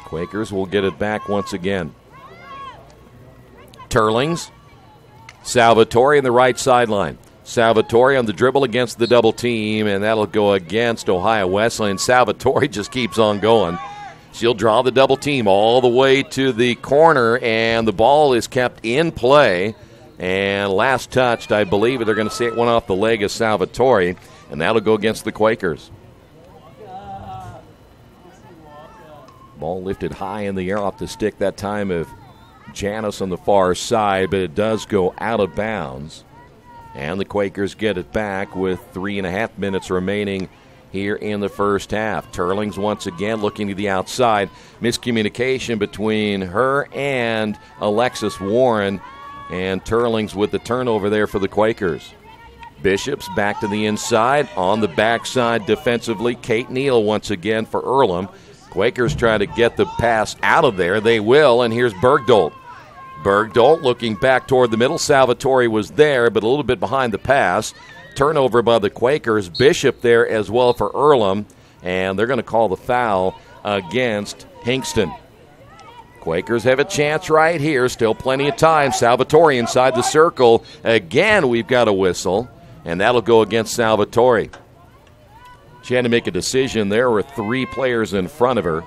Quakers will get it back once again. Turlings. Salvatore in the right sideline. Salvatore on the dribble against the double team, and that'll go against Ohio Wesleyan. Salvatore just keeps on going. She'll draw the double team all the way to the corner, and the ball is kept in play. And last touched, I believe they're going to see it went off the leg of Salvatore, and that'll go against the Quakers. Ball lifted high in the air off the stick that time of Janice on the far side, but it does go out of bounds. And the Quakers get it back with 3.5 minutes remaining here in the first half. Turlings once again looking to the outside. Miscommunication between her and Alexis Warren, and Turlings with the turnover there for the Quakers. Bishops back to the inside. On the backside defensively, Kate Neal once again for Earlham. Quakers try to get the pass out of there. They will, and here's Bergdolt. Bergdolt looking back toward the middle. Salvatore was there, but a little bit behind the pass. Turnover by the Quakers. Bishop there as well for Earlham, and they're going to call the foul against Hingston. Quakers have a chance right here. Still plenty of time. Salvatore inside the circle. Again, we've got a whistle, and that'll go against Salvatore. She had to make a decision. There were 3 players in front of her.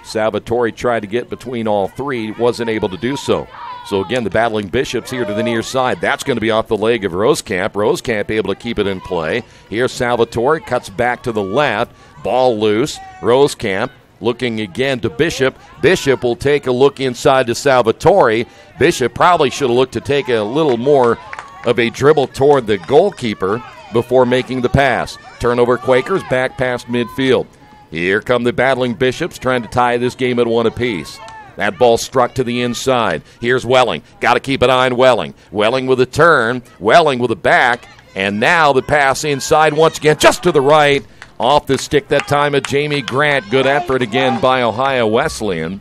Salvatore tried to get between all 3, wasn't able to do so. So again, the battling Bishops here to the near side. That's going to be off the leg of Rosekamp. Rosekamp able to keep it in play. Here's Salvatore, cuts back to the left. Ball loose. Rosekamp looking again to Bishop. Bishop will take a look inside to Salvatore. Bishop probably should have looked to take a little more of a dribble toward the goalkeeper before making the pass. Turnover Quakers back past midfield. Here come the battling Bishops trying to tie this game at 1 apiece. That ball struck to the inside. Here's Welling. Got to keep an eye on Welling. Welling with a turn. Welling with a back. And now the pass inside once again, just to the right. Off the stick that time of Jamie Grant. Good effort again by Ohio Wesleyan.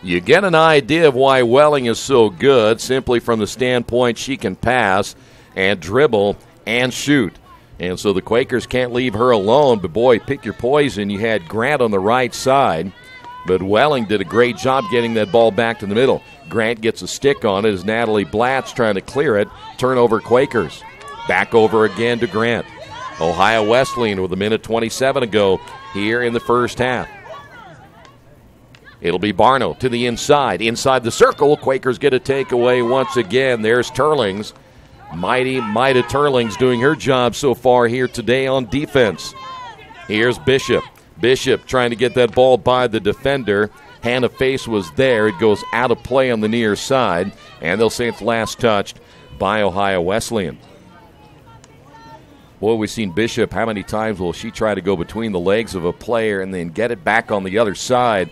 You get an idea of why Welling is so good simply from the standpoint she can pass and dribble and shoot. And so the Quakers can't leave her alone. But, boy, pick your poison. You had Grant on the right side. But Welling did a great job getting that ball back to the middle. Grant gets a stick on it as Natalie Blatt's trying to clear it. Turnover Quakers. Back over again to Grant. Ohio Wesleyan with 1:27 to go here in the first half. It'll be Barno to the inside. Inside the circle, Quakers get a takeaway once again. There's Turlings. Mighty Mida Turlings doing her job so far here today on defense. Here's Bishop. Bishop trying to get that ball by the defender. Hannah Face was there. It goes out of play on the near side, and they'll say it's last touched by Ohio Wesleyan. Boy, we've seen Bishop. How many times will she try to go between the legs of a player and then get it back on the other side?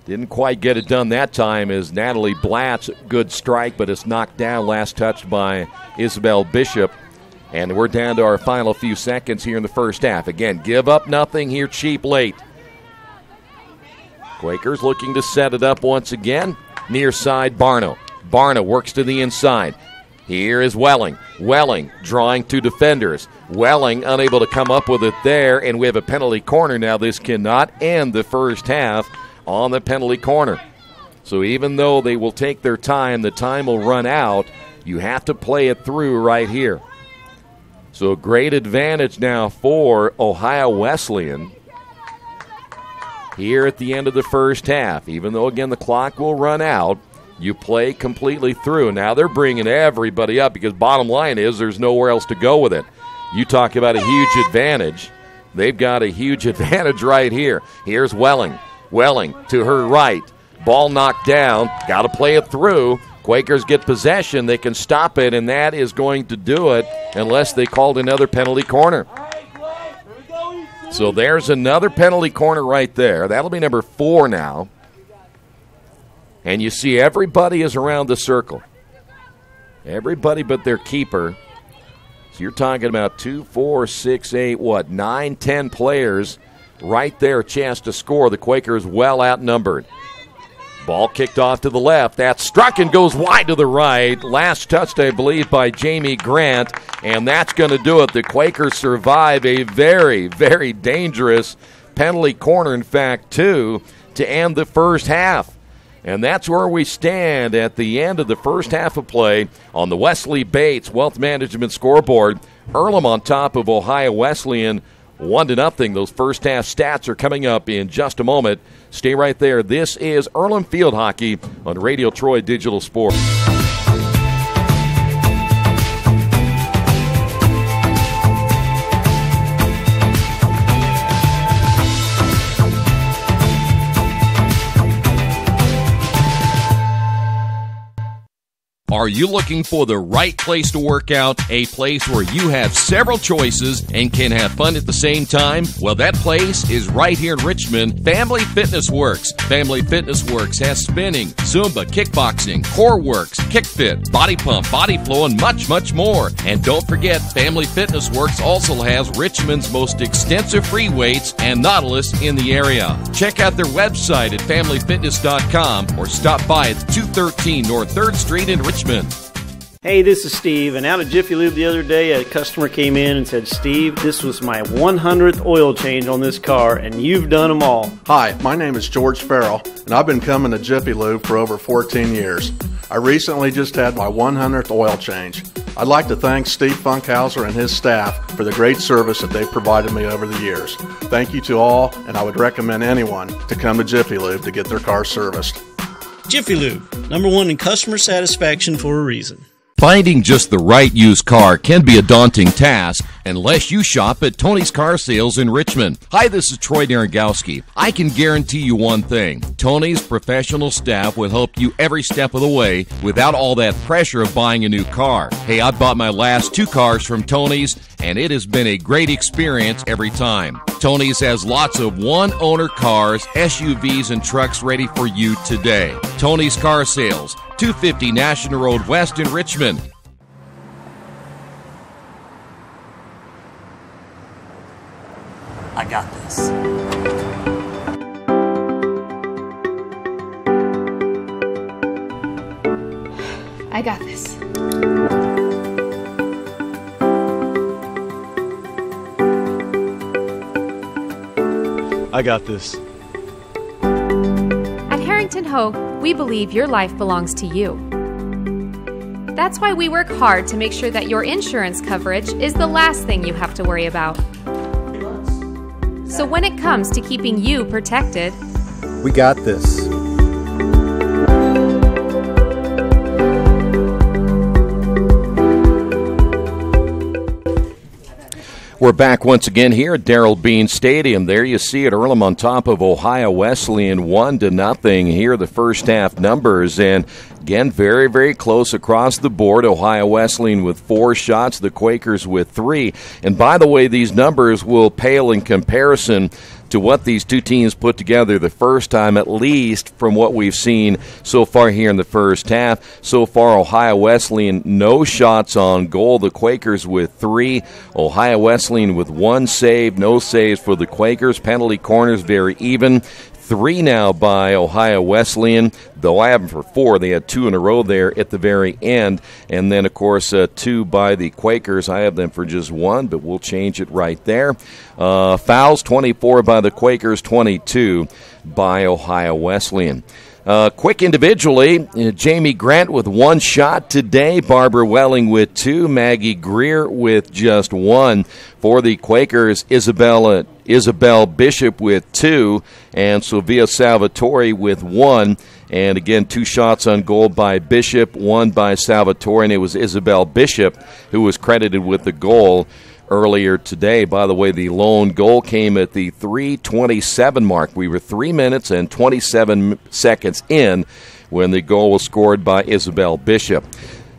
Didn't quite get it done that time as Natalie Blatt's good strike, but it's knocked down, last touched by Isabel Bishop. And we're down to our final few seconds here in the first half. Again, give up nothing here cheap late. Quakers looking to set it up once again. Near side, Barno. Barno works to the inside. Here is Welling. Welling drawing two defenders. Welling unable to come up with it there, and we have a penalty corner now. This cannot end the first half on the penalty corner. So even though they will take their time, the time will run out. You have to play it through right here. So great advantage now for Ohio Wesleyan here at the end of the first half. Even though, again, the clock will run out, you play completely through. Now they're bringing everybody up because bottom line is there's nowhere else to go with it. You talk about a huge advantage. They've got a huge advantage right here. Here's Welling. Welling to her right. Ball knocked down. Got to play it through. Quakers get possession. They can stop it, and that is going to do it unless they called another penalty corner. So there's another penalty corner right there. That'll be number 4 now. And you see everybody is around the circle. Everybody but their keeper. So you're talking about 2, 4, 6, 8, 9, 10 players right there, a chance to score. The Quakers well outnumbered. Ball kicked off to the left. That's struck and goes wide to the right. Last touched, I believe, by Jamie Grant. And that's going to do it. The Quakers survive a very, very dangerous penalty corner, in fact, two, to end the first half. And that's where we stand at the end of the first half of play on the Wesley Bates Wealth Management scoreboard. Earlham on top of Ohio Wesleyan, 1-0. Those first half stats are coming up in just a moment. Stay right there. This is Earlham Field Hockey on Radio Troy Digital Sports. Are you looking for the right place to work out? A place where you have several choices and can have fun at the same time? Well, that place is right here in Richmond, Family Fitness Works. Family Fitness Works has spinning, Zumba, kickboxing, core works, kick fit, body pump, body flow, and much, much more. And don't forget, Family Fitness Works also has Richmond's most extensive free weights and Nautilus in the area. Check out their website at familyfitness.com or stop by at 213 North 3rd Street in Richmond. Hey, this is Steve, and out at Jiffy Lube the other day, a customer came in and said, Steve, this was my 100th oil change on this car, and you've done them all. Hi, my name is George Farrell, and I've been coming to Jiffy Lube for over 14 years. I recently just had my 100th oil change. I'd like to thank Steve Funkhauser and his staff for the great service that they've provided me over the years. Thank you to all, and I would recommend anyone to come to Jiffy Lube to get their car serviced. Jiffy Lube, #1 in customer satisfaction for a reason. Finding just the right used car can be a daunting task unless you shop at Tony's Car Sales in Richmond. Hi, this is Troy Naragowski. I can guarantee you one thing. Tony's professional staff will help you every step of the way without all that pressure of buying a new car. Hey, I bought my last 2 cars from Tony's, and it has been a great experience every time. Tony's has lots of one-owner cars, SUVs, and trucks ready for you today. Tony's Car Sales, 250 National Road West in Richmond. I got this. I got this. I got this. At Harrington Hogue, we believe your life belongs to you. That's why we work hard to make sure that your insurance coverage is the last thing you have to worry about. So when it comes to keeping you protected, We got this. We're back once again here at Darrell Bean Stadium. There you see it, Earlham on top of Ohio Wesleyan, 1-0 here, the first half numbers. And again, very, very close across the board. Ohio Wesleyan with 4 shots, the Quakers with 3. And by the way, these numbers will pale in comparison to what these two teams put together the first time, at least from what we've seen so far here in the first half. So far, Ohio Wesleyan, no shots on goal. The Quakers with 3. Ohio Wesleyan with 1 save, no saves for the Quakers. Penalty corners very even. 3 now by Ohio Wesleyan, though I have them for 4. They had 2 in a row there at the very end. And then, of course, 2 by the Quakers. I have them for just 1, but we'll change it right there. Fouls, 24 by the Quakers, 22 by Ohio Wesleyan. Quick individually, Jamie Grant with 1 shot today, Barbara Welling with 2, Maggie Greer with just 1. For the Quakers, Isabel Bishop with 2, and Sylvia Salvatore with 1. And again, 2 shots on goal by Bishop, 1 by Salvatore, and it was Isabel Bishop who was credited with the goal earlier today. By the way, the lone goal came at the 3:27 mark. We were 3 minutes and 27 seconds in when the goal was scored by Isabel Bishop.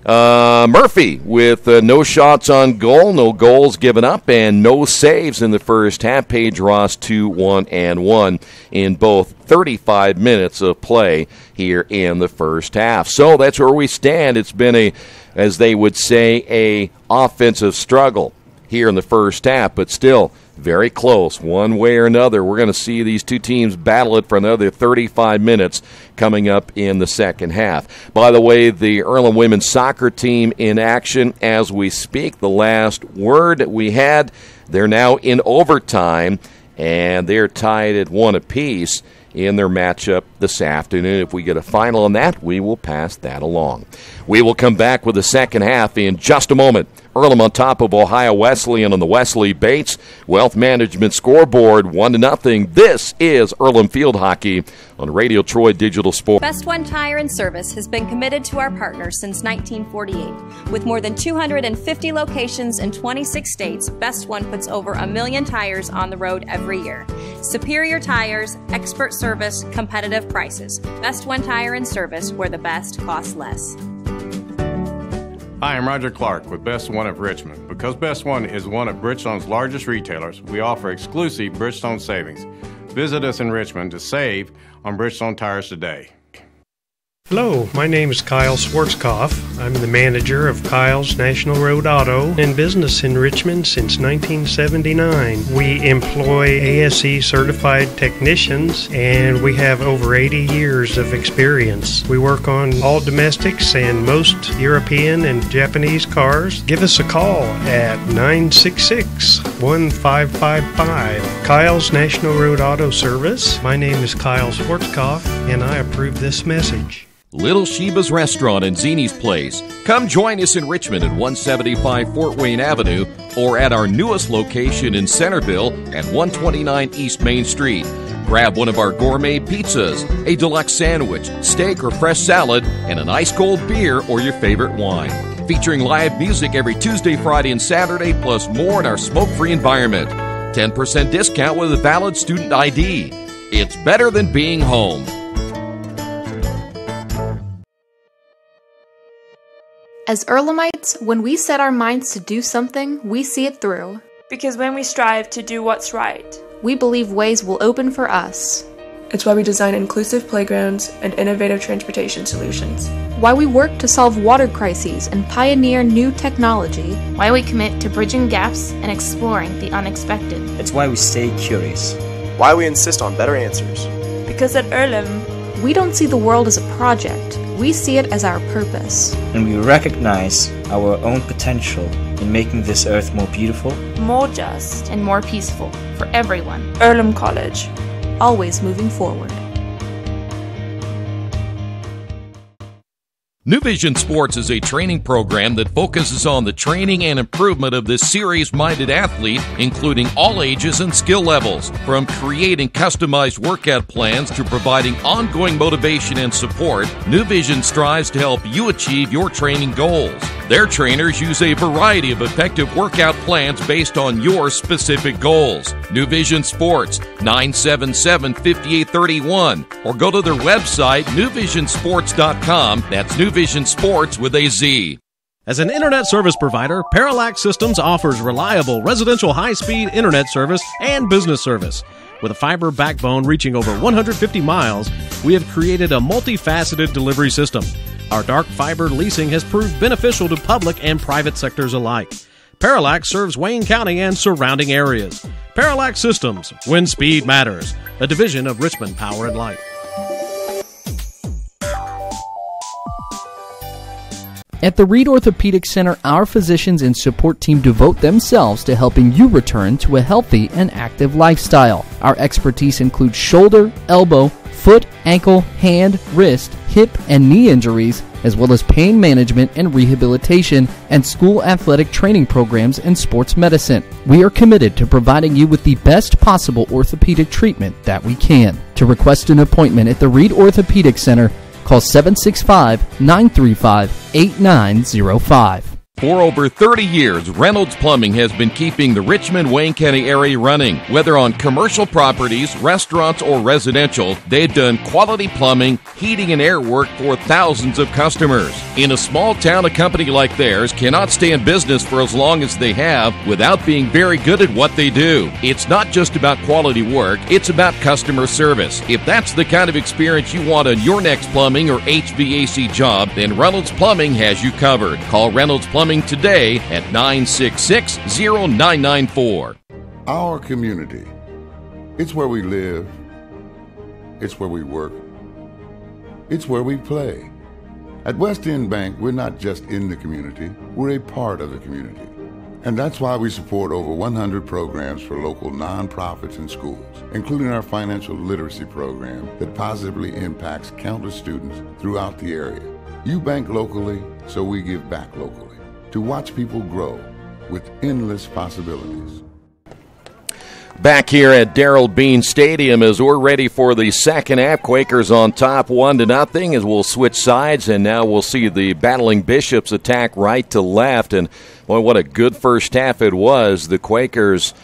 Murphy with no shots on goal, no goals given up, and no saves in the first half. Paige Ross 2-1-1 in both 35 minutes of play here in the first half. So that's where we stand. It's been as they would say, a offensive struggle here in the first half, but still very close one way or another. We're going to see these two teams battle it for another 35 minutes coming up in the second half. By the way, the Earlham women's soccer team in action as we speak. The last word we had, they're now in overtime, and they're tied at 1 apiece in their matchup this afternoon. If we get a final on that, we will pass that along. We will come back with the second half in just a moment. Earlham on top of Ohio Wesleyan on the Wesley Bates Wealth Management scoreboard, 1-0. This is Earlham Field Hockey on Radio Troy Digital Sport. Best One Tire and Service has been committed to our partners since 1948. With more than 250 locations in 26 states, Best One puts over 1 million tires on the road every year. Superior tires, expert service, competitive prices. Best One Tire and Service, where the best costs less. Hi, I'm Roger Clark with Best One of Richmond. Because Best One is one of Bridgestone's largest retailers, we offer exclusive Bridgestone savings. Visit us in Richmond to save on Bridgestone tires today. Hello, my name is Kyle Schwarzkopf. I'm the manager of Kyle's National Road Auto in business in Richmond since 1979. We employ ASE certified technicians and we have over 80 years of experience. We work on all domestics and most European and Japanese cars. Give us a call at 966-1555. Kyle's National Road Auto Service. My name is Kyle Schwarzkopf and I approve this message. Little Sheba's Restaurant and Zini's Place. Come join us in Richmond at 175 Fort Wayne Avenue or at our newest location in Centerville at 129 East Main Street. Grab one of our gourmet pizzas, a deluxe sandwich, steak or fresh salad, and an ice-cold beer or your favorite wine. Featuring live music every Tuesday, Friday, and Saturday, plus more in our smoke-free environment. 10% discount with a valid student ID. It's better than being home. As Earlhamites, when we set our minds to do something, we see it through. Because when we strive to do what's right, we believe ways will open for us. It's why we design inclusive playgrounds and innovative transportation solutions. Why we work to solve water crises and pioneer new technology. Why we commit to bridging gaps and exploring the unexpected. It's why we stay curious. Why we insist on better answers. Because at Earlham, we don't see the world as a project. We see it as our purpose. And we recognize our own potential in making this earth more beautiful, more just, and more peaceful for everyone. Earlham College, always moving forward. New Vision Sports is a training program that focuses on the training and improvement of this serious-minded athlete, including all ages and skill levels. From creating customized workout plans to providing ongoing motivation and support, New Vision strives to help you achieve your training goals. Their trainers use a variety of effective workout plans based on your specific goals. New Vision Sports, 977-5831, or go to their website, newvisionsports.com. That's New Vision Sports with a Z. As an internet service provider, Parallax Systems offers reliable residential high-speed internet service and business service. With a fiber backbone reaching over 150 miles, we have created a multifaceted delivery system. Our dark fiber leasing has proved beneficial to public and private sectors alike. Parallax serves Wayne County and surrounding areas. Parallax Systems, when speed matters, a division of Richmond Power and Light. At the Reed Orthopedic Center, our physicians and support team devote themselves to helping you return to a healthy and active lifestyle. Our expertise includes shoulder, elbow, foot, ankle, hand, wrist, hip, and knee injuries, as well as pain management and rehabilitation and school athletic training programs and sports medicine. We are committed to providing you with the best possible orthopedic treatment that we can. To request an appointment at the Reed Orthopedic Center, call 765-935-8905. For over 30 years, Reynolds Plumbing has been keeping the Richmond-Wayne County area running. Whether on commercial properties, restaurants, or residential, they've done quality plumbing, heating, and air work for thousands of customers. In a small town, a company like theirs cannot stay in business for as long as they have without being very good at what they do. It's not just about quality work, it's about customer service. If that's the kind of experience you want on your next plumbing or HVAC job, then Reynolds Plumbing has you covered. Call Reynolds Plumbing today at 966-0994. Our community. It's where we live. It's where we work. It's where we play. At West End Bank, we're not just in the community, we're a part of the community. And that's why we support over 100 programs for local nonprofits and schools, including our financial literacy program that positively impacts countless students throughout the area. You bank locally, so we give back locally. To watch people grow with endless possibilities. Back here at Darrell Bean Stadium as we're ready for the second half. Quakers on top 1-0 as we'll switch sides, and now we'll see the Battling Bishops attack right to left. And boy, what a good first half it was. The Quakers,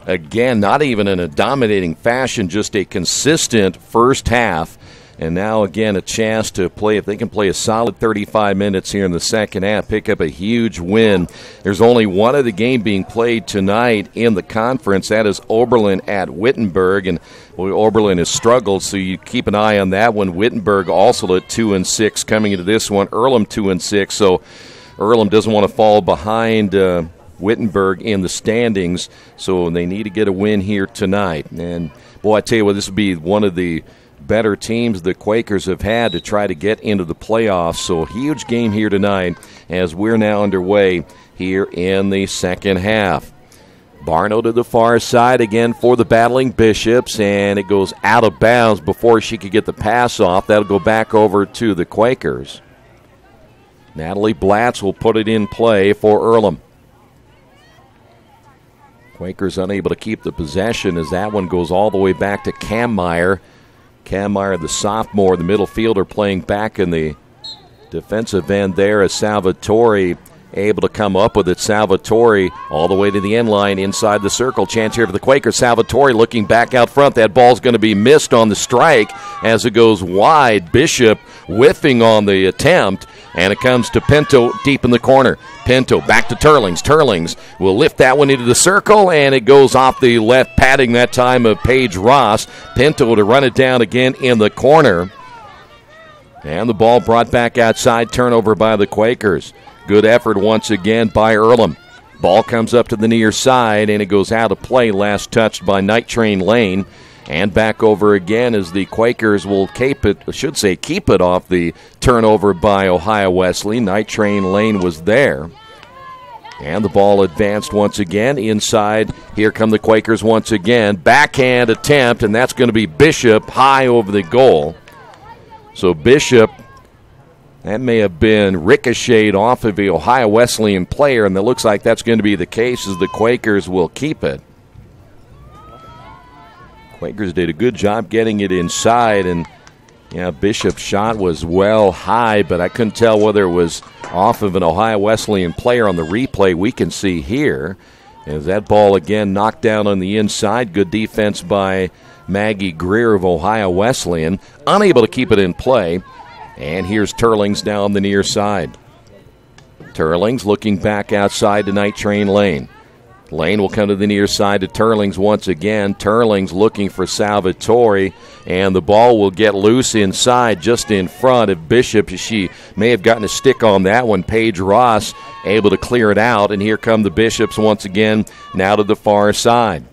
again, not even in a dominating fashion, just a consistent first half. And now, again, a chance to play, if they can play a solid 35 minutes here in the second half, pick up a huge win. There's only one of the game being played tonight in the conference. That is Oberlin at Wittenberg. And boy, Oberlin has struggled, so you keep an eye on that one. Wittenberg also at 2-6 coming into this one. Earlham 2-6, so Earlham doesn't want to fall behind Wittenberg in the standings, so they need to get a win here tonight. And, boy, I tell you what, this would be one of the better teams the Quakers have had to try to get into the playoffs. So a huge game here tonight as we're now underway here in the second half. Barno to the far side again for the Battling Bishops, and it goes out of bounds before she could get the pass off. That'll go back over to the Quakers. Natalie Blatz will put it in play for Earlham. Quakers unable to keep the possession as that one goes all the way back to Kammeyer. Kammeyer, the sophomore, the middle fielder, playing back in the defensive end there as Salvatore able to come up with it. Salvatore all the way to the end line inside the circle. Chance here for the Quakers. Salvatore looking back out front. That ball's going to be missed on the strike as it goes wide. Bishop whiffing on the attempt, and it comes to Pinto deep in the corner. Pinto back to Turlings. Turlings will lift that one into the circle, and it goes off the left padding that time of Paige Ross. Pinto to run it down again in the corner. And the ball brought back outside. Turnover by the Quakers. Good effort once again by Earlham. Ball comes up to the near side, and it goes out of play. Last touched by Night Train Lane. And back over again as the Quakers will keep it off the turnover by Ohio Wesleyan. Night Train Lane was there. And the ball advanced once again inside. Here come the Quakers once again. Backhand attempt, and that's going to be Bishop high over the goal. So Bishop, that may have been ricocheted off of the Ohio Wesleyan player, and it looks like that's going to be the case as the Quakers will keep it. Quakers did a good job getting it inside, and Bishop's shot was well high, but I couldn't tell whether it was off of an Ohio Wesleyan player on the replay we can see here. As that ball again knocked down on the inside, good defense by Maggie Greer of Ohio Wesleyan, unable to keep it in play. And here's Turlings down the near side. Turlings looking back outside to Night Train Lane. Lane will come to the near side to Turlings once again. Turlings looking for Salvatore, and the ball will get loose inside just in front of Bishop. She may have gotten a stick on that one. Paige Ross able to clear it out, and here come the Bishops once again, now to the far side.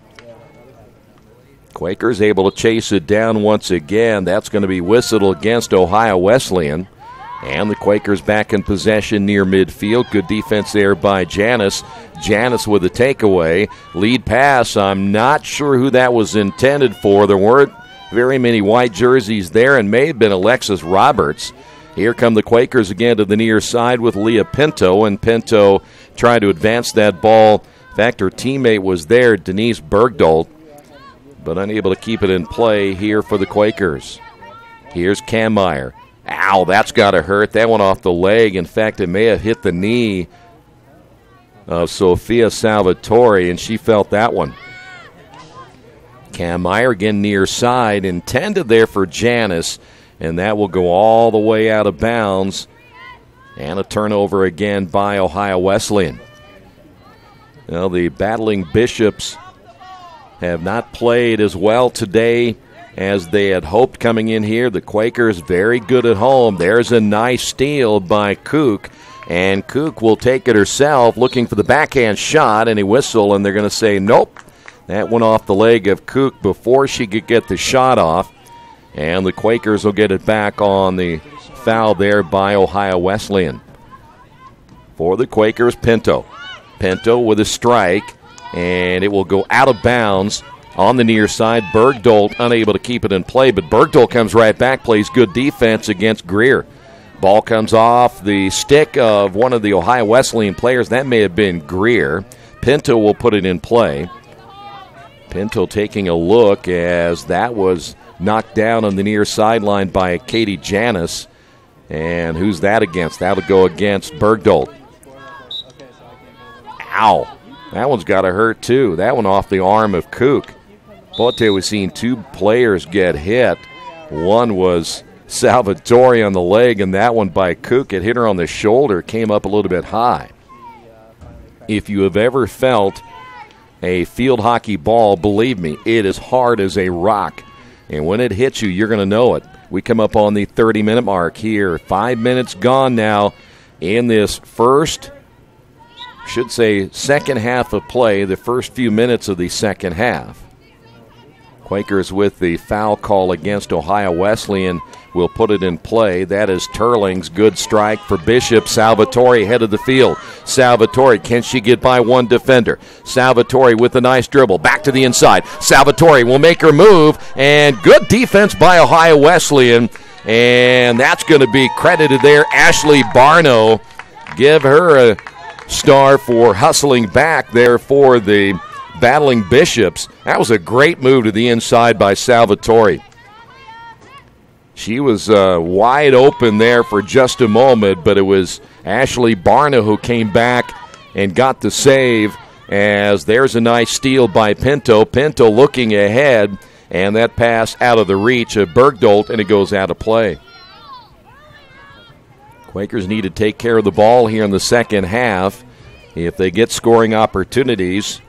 Quakers able to chase it down once again. That's going to be whistled against Ohio Wesleyan. And the Quakers back in possession near midfield. Good defense there by Janis. Janis with a takeaway. Lead pass. I'm not sure who that was intended for. There weren't very many white jerseys there, and may have been Alexis Roberts. Here come the Quakers again to the near side with Leah Pinto, and Pinto trying to advance that ball. In fact, her teammate was there, Denise Bergdolt, but unable to keep it in play here for the Quakers. Here's Kammeyer. Ow, that's got to hurt. That went off the leg. In fact, it may have hit the knee of Sophia Salvatore, and she felt that one. Kammeyer again near side, intended there for Janis, and that will go all the way out of bounds. And a turnover again by Ohio Wesleyan. Well, the battling Bishops have not played as well today as they had hoped coming in here. The Quakers very good at home. There's a nice steal by Kook, and Kook will take it herself, looking for the backhand shot, and a whistle, and they're going to say nope. That went off the leg of Kook before she could get the shot off, and the Quakers will get it back on the foul there by Ohio Wesleyan. For the Quakers, Pinto. Pinto with a strike, and it will go out of bounds on the near side. Bergdolt unable to keep it in play, but Bergdolt comes right back, plays good defense against Greer. Ball comes off the stick of one of the Ohio Wesleyan players. That may have been Greer. Pinto will put it in play. Pinto taking a look as that was knocked down on the near sideline by Katie Janis. And who's that against? That'll go against Bergdolt. Ow. That one's got to hurt, too. That one off the arm of Kook. Bote was seeing two players get hit. One was Salvatore on the leg, and that one by Kook. It hit her on the shoulder, came up a little bit high. If you have ever felt a field hockey ball, believe me, it is hard as a rock. And when it hits you, you're going to know it. We come up on the 30-minute mark here. 5 minutes gone now in this second half of play, the first few minutes of the second half. Quakers with the foul call against Ohio Wesleyan will put it in play. That is Turling's good strike for Bishop. Salvatore head of the field. Salvatore, can she get by one defender? Salvatore with a nice dribble. Back to the inside. Salvatore will make her move, and good defense by Ohio Wesleyan. And that's going to be credited there. Ashley Barno, give her a star for hustling back there for the battling Bishops. That was a great move to the inside by Salvatore. She was wide open there for just a moment, but it was Ashley Barna who came back and got the save, as there's a nice steal by Pinto. Pinto looking ahead, and that pass out of the reach of Bergdolt, and it goes out of play. Quakers need to take care of the ball here in the second half. If they get scoring opportunities,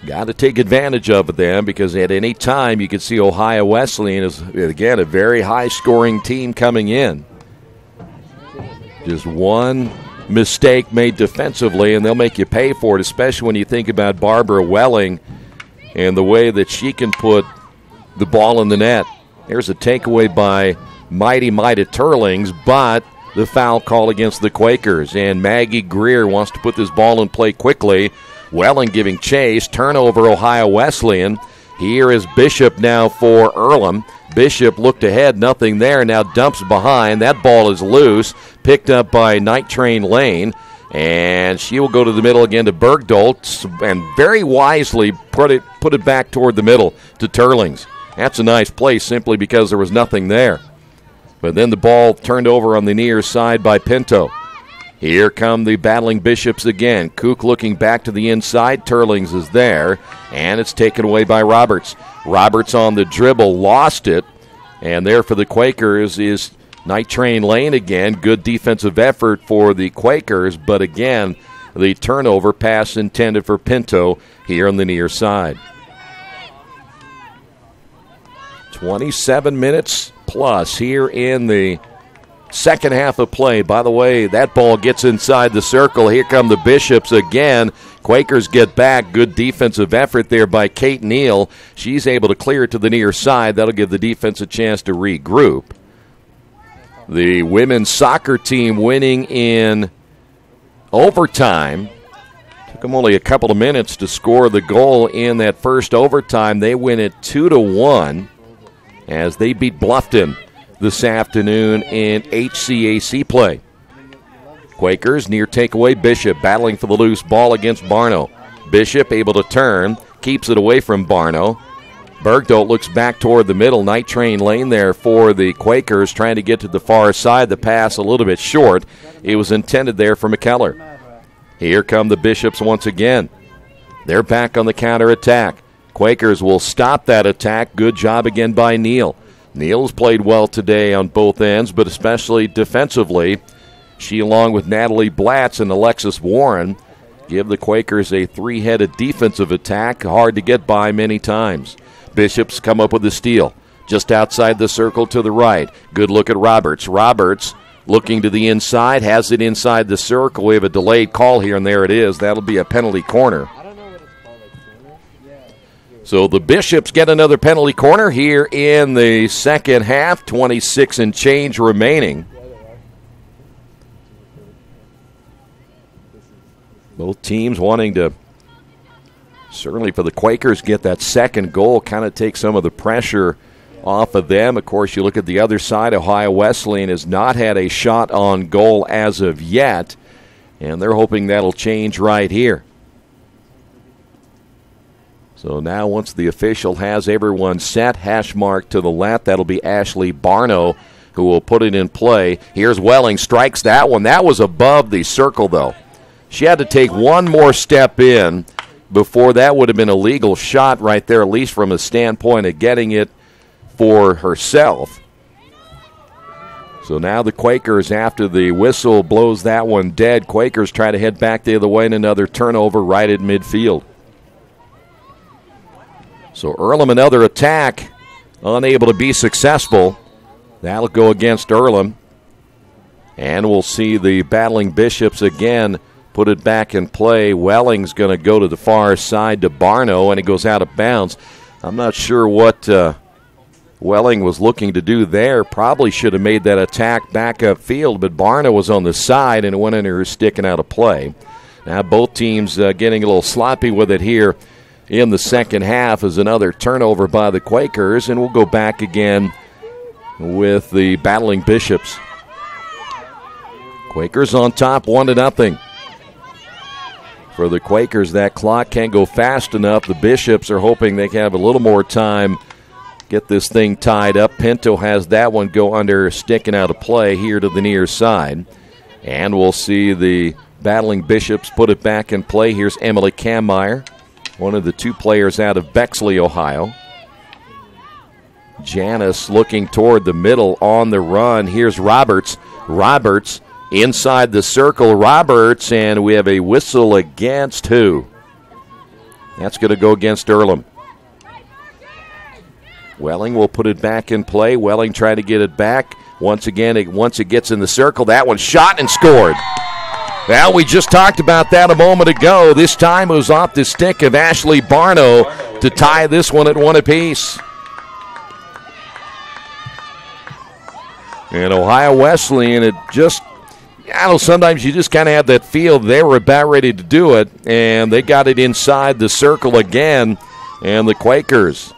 got to take advantage of them, because at any time you can see Ohio Wesleyan is, again, a very high-scoring team coming in. Just one mistake made defensively, and they'll make you pay for it, especially when you think about Barbara Welling and the way that she can put the ball in the net. There's a takeaway by Mighty Turlings, but the foul call against the Quakers. And Maggie Greer wants to put this ball in play quickly. Welling giving chase. Turnover, Ohio Wesleyan. Here is Bishop now for Earlham. Bishop looked ahead, nothing there. Now dumps behind. That ball is loose. Picked up by Night Train Lane. And she will go to the middle again to Bergdolt. And very wisely put it back toward the middle to Turlings. That's a nice play simply because there was nothing there. But then the ball turned over on the near side by Pinto. Here come the battling Bishops again. Kook looking back to the inside. Turlings is there, and it's taken away by Roberts. Roberts on the dribble, lost it, and there for the Quakers is Night Train Lane again. Good defensive effort for the Quakers, but again, the turnover pass intended for Pinto here on the near side. 27 minutes plus here in the second half of play. By the way, that ball gets inside the circle. Here come the Bishops again. Quakers get back. Good defensive effort there by Kate Neal. She's able to clear it to the near side. That'll give the defense a chance to regroup. The women's soccer team winning in overtime. Took them only a couple of minutes to score the goal in that first overtime. They win it 2-1 as they beat Bluffton this afternoon in HCAC play. Quakers near takeaway. Bishop battling for the loose ball against Barno. Bishop able to turn, keeps it away from Barno. Bergdolt looks back toward the middle. Night Train Lane there for the Quakers, trying to get to the far side. The pass a little bit short. It was intended there for McKellar. Here come the Bishops once again. They're back on the counterattack. Quakers will stop that attack. Good job again by Neal. Neal's played well today on both ends, but especially defensively. She, along with Natalie Blatz and Alexis Warren, give the Quakers a three-headed defensive attack, hard to get by many times. Bishops come up with the steal. Just outside the circle to the right. Good look at Roberts. Roberts looking to the inside, has it inside the circle. We have a delayed call here, and there it is. That'll be a penalty corner. So the Bishops get another penalty corner here in the second half, 26 and change remaining. Both teams wanting to, certainly for the Quakers, get that second goal, kind of take some of the pressure off of them. Of course, you look at the other side, Ohio Wesleyan has not had a shot on goal as of yet, and they're hoping that'll change right here. So now once the official has everyone set, hash mark to the left, that'll be Ashley Barno who will put it in play. Here's Welling, strikes that one. That was above the circle, though. She had to take one more step in before that would have been a legal shot right there, at least from a standpoint of getting it for herself. So now the Quakers, after the whistle blows that one dead, Quakers try to head back the other way, and another turnover right at midfield. So Earlham, another attack, unable to be successful. That'll go against Earlham. And we'll see the battling Bishops again put it back in play. Welling's going to go to the far side to Barno, and it goes out of bounds. I'm not sure what Welling was looking to do there. Probably should have made that attack back upfield, but Barno was on the side, and it went into her stick and out of play. Now both teams getting a little sloppy with it here in the second half is another turnover by the Quakers, and we'll go back again with the battling Bishops. Quakers on top, 1-0. For the Quakers, that clock can't go fast enough. The Bishops are hoping they can have a little more time, get this thing tied up. Pinto has that one go under, sticking out of play here to the near side. And we'll see the battling Bishops put it back in play. Here's Emily Kammeyer, one of the two players out of Bexley, Ohio. Janice looking toward the middle on the run. Here's Roberts. Roberts inside the circle. Roberts, and we have a whistle against who? That's going to go against Earlham. Welling will put it back in play. Welling trying to get it back. Once again, once it gets in the circle, that one shot and scored. Well, we just talked about that a moment ago. This time it was off the stick of Ashley Barno to tie this one at 1 apiece. And Ohio Wesleyan, it just, I know sometimes you just kind of have that feel they were about ready to do it, and they got it inside the circle again. And the Quakers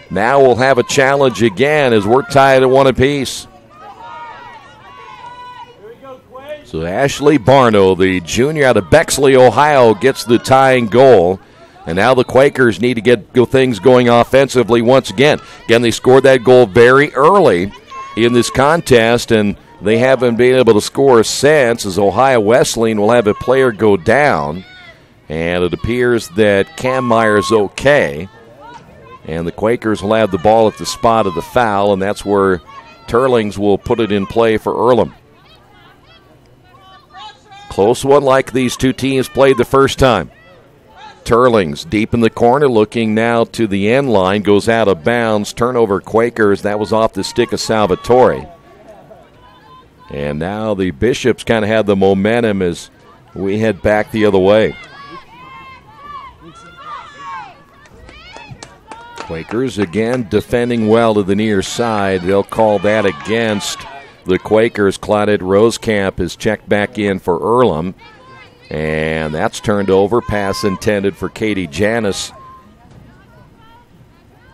now will have a challenge again as we're tied at 1 apiece. So Ashley Barno, the junior out of Bexley, Ohio, gets the tying goal. And now the Quakers need to get things going offensively once again. Again, they scored that goal very early in this contest, and they haven't been able to score since, as Ohio Wesleyan will have a player go down. And it appears that Cam Meyer's okay. And the Quakers will have the ball at the spot of the foul, and that's where Turlings will put it in play for Earlham. Close one like these two teams played the first time. Turlings deep in the corner, looking now to the end line, goes out of bounds. Turnover Quakers, that was off the stick of Salvatore. And now the Bishops kind of have the momentum as we head back the other way. Quakers again defending well to the near side. They'll call that against the Quakers. Claudette Rosecamp is checked back in for Earlham. And that's turned over. Pass intended for Katie Janis.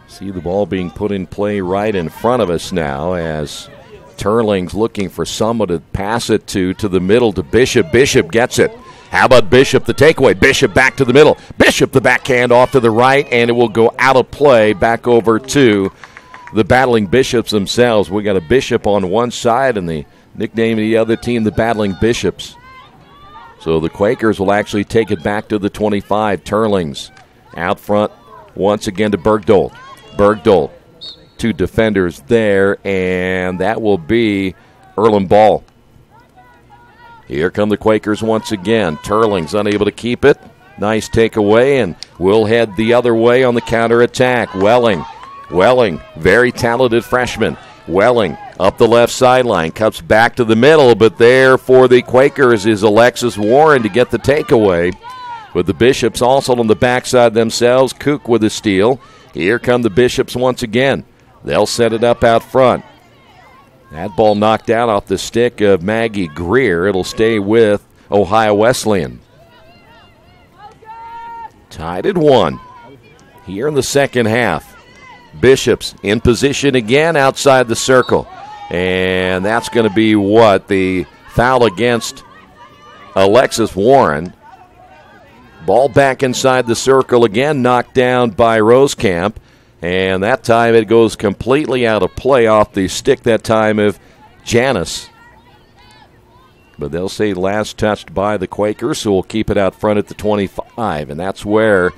See the ball being put in play right in front of us now as Turlings looking for someone to pass it to the middle to Bishop. Bishop gets it. How about Bishop, the takeaway? Bishop back to the middle. Bishop, the backhand off to the right, and it will go out of play back over to the Battling Bishops themselves. We got a Bishop on one side and the nickname of the other team, the Battling Bishops. So the Quakers will actually take it back to the 25. Turlings out front once again to Bergdold. Bergdold, two defenders there, and that will be Earlham ball. Here come the Quakers once again. Turlings unable to keep it. Nice takeaway, and we'll head the other way on the counterattack. Welling, very talented freshman. Welling up the left sideline, cuts back to the middle, but there for the Quakers is Alexis Warren to get the takeaway. With the Bishops also on the backside themselves, Kook with a steal. Here come the Bishops once again. They'll set it up out front. That ball knocked out off the stick of Maggie Greer. It'll stay with Ohio Wesleyan. Tied at 1 here in the second half. Bishops in position again outside the circle. And that's going to be the foul against Alexis Warren. Ball back inside the circle again, knocked down by Rosecamp. And that time it goes completely out of play off the stick that time of Janis. But they'll say last touched by the Quakers, so we'll keep it out front at the 25. And that's where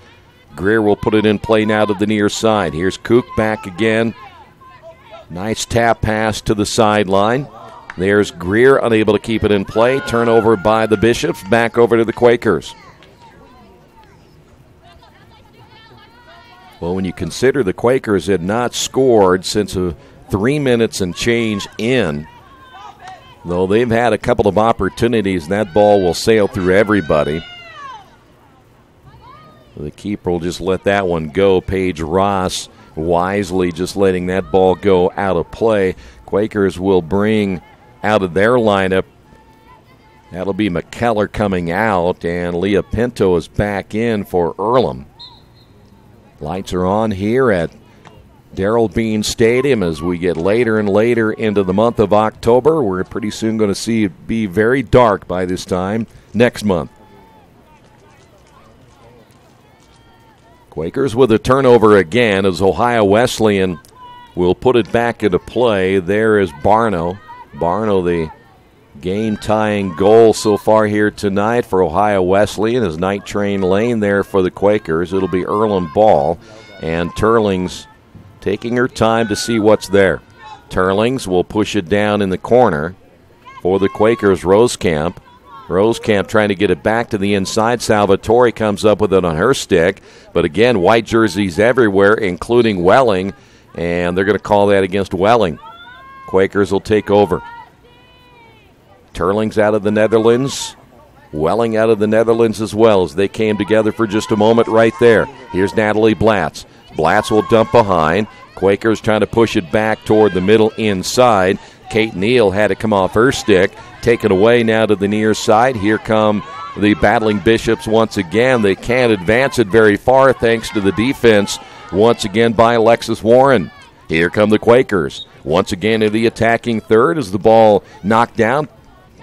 Greer will put it in play now to the near side. Here's Kook back again. Nice tap pass to the sideline. There's Greer unable to keep it in play. Turnover by the Bishops. Back over to the Quakers. Well, when you consider the Quakers had not scored since 3 minutes and change in, though they've had a couple of opportunities, that ball will sail through everybody. The keeper will just let that one go. Paige Ross wisely just letting that ball go out of play. Quakers will bring out of their lineup. That'll be McKellar coming out, and Leah Pinto is back in for Earlham. Lights are on here at Darrell Bean Stadium as we get later and later into the month of October. We're pretty soon going to see it be very dark by this time next month. Quakers with a turnover again as Ohio Wesleyan will put it back into play. There is Barno. Barno, the game-tying goal so far here tonight for Ohio Wesleyan is Night Train Lane there for the Quakers. It'll be Earlham ball, and Turlings taking her time to see what's there. Turlings will push it down in the corner for the Quakers. Rosecamp trying to get it back to the inside. Salvatore comes up with it on her stick, but again, white jerseys everywhere, including Welling, and they're going to call that against Welling. Quakers will take over. Turlings out of the Netherlands. Welling out of the Netherlands as well as they came together for just a moment right there. Here's Natalie Blatz. Blatz will dump behind. Quakers trying to push it back toward the middle inside. Kate Neal had it come off her stick. Taken away now to the near side. Here come the battling Bishops once again. They can't advance it very far thanks to the defense once again by Alexis Warren. Here come the Quakers. Once again in the attacking third as the ball knocked down.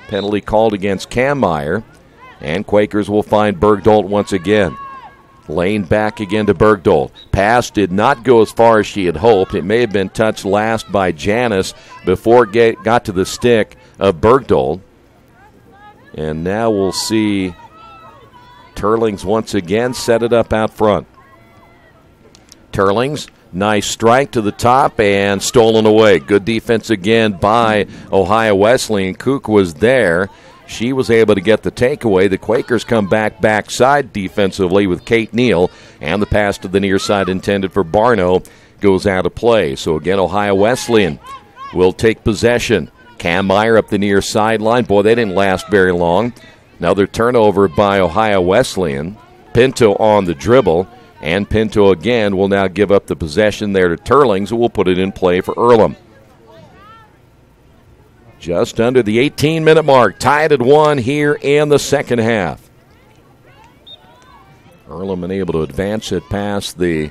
Penalty called against Kammeyer. And Quakers will find Bergdolt once again. Lane back again to Bergdolt. Pass did not go as far as she had hoped. It may have been touched last by Janice before it got to the stick of Bergdolt. And now we'll see Turlings once again set it up out front. Turlings, nice strike to the top and stolen away. Good defense again by Ohio Wesleyan. Kook was there. She was able to get the takeaway. The Quakers come backside defensively with Kate Neal, and the pass to the near side intended for Barno goes out of play. So again, Ohio Wesleyan will take possession. Kammeyer up the near sideline. Boy, they didn't last very long. Another turnover by Ohio Wesleyan. Pinto on the dribble, and Pinto again will now give up the possession there to Turlings, who will put it in play for Earlham. Just under the 18-minute mark, tied at 1 here in the second half. Earlham unable to advance it past the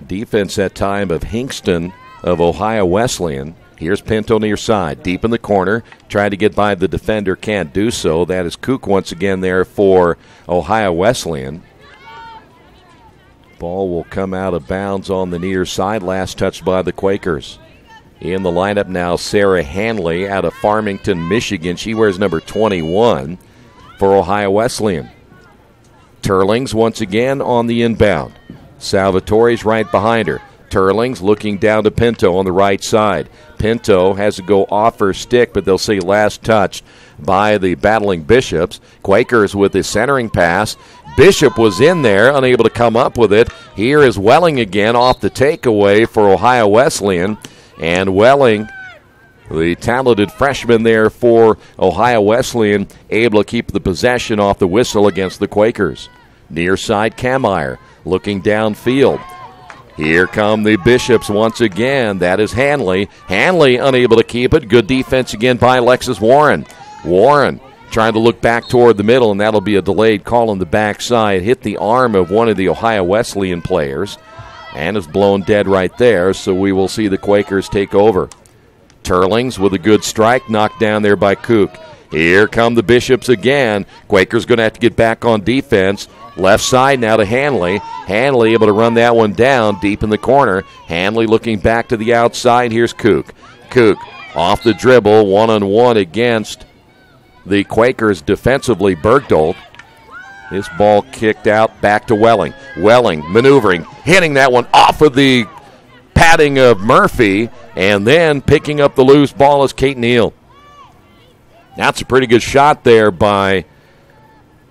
defense that time of Hinkston of Ohio Wesleyan. Here's Pinto near side, deep in the corner, trying to get by the defender, can't do so. That is Kook once again there for Ohio Wesleyan. Ball will come out of bounds on the near side, last touched by the Quakers. In the lineup now, Sarah Hanley out of Farmington, Michigan. She wears number 21 for Ohio Wesleyan. Turlings once again on the inbound. Salvatore's right behind her. Turlings looking down to Pinto on the right side. Pinto has to go off her stick, but they'll say last touched by the battling Bishops. Quakers with the centering pass. Bishop was in there, unable to come up with it. Here is Welling again off the takeaway for Ohio Wesleyan. And Welling, the talented freshman there for Ohio Wesleyan, able to keep the possession off the whistle against the Quakers. Near side, Kammeyer looking downfield. Here come the Bishops once again. That is Hanley. Hanley unable to keep it. Good defense again by Alexis Warren. Warren trying to look back toward the middle, and that'll be a delayed call on the backside. Hit the arm of one of the Ohio Wesleyan players. And is blown dead right there, so we will see the Quakers take over. Turlings with a good strike, knocked down there by Kook. Here come the Bishops again. Quakers going to have to get back on defense. Left side now to Hanley. Hanley able to run that one down deep in the corner. Hanley looking back to the outside. Here's Kook. Kook off the dribble, one-on-one against the Quakers defensively. Bergdolt. This ball kicked out back to Welling. Welling maneuvering, hitting that one off of the padding of Murphy, and then picking up the loose ball is Kate Neal. That's a pretty good shot there by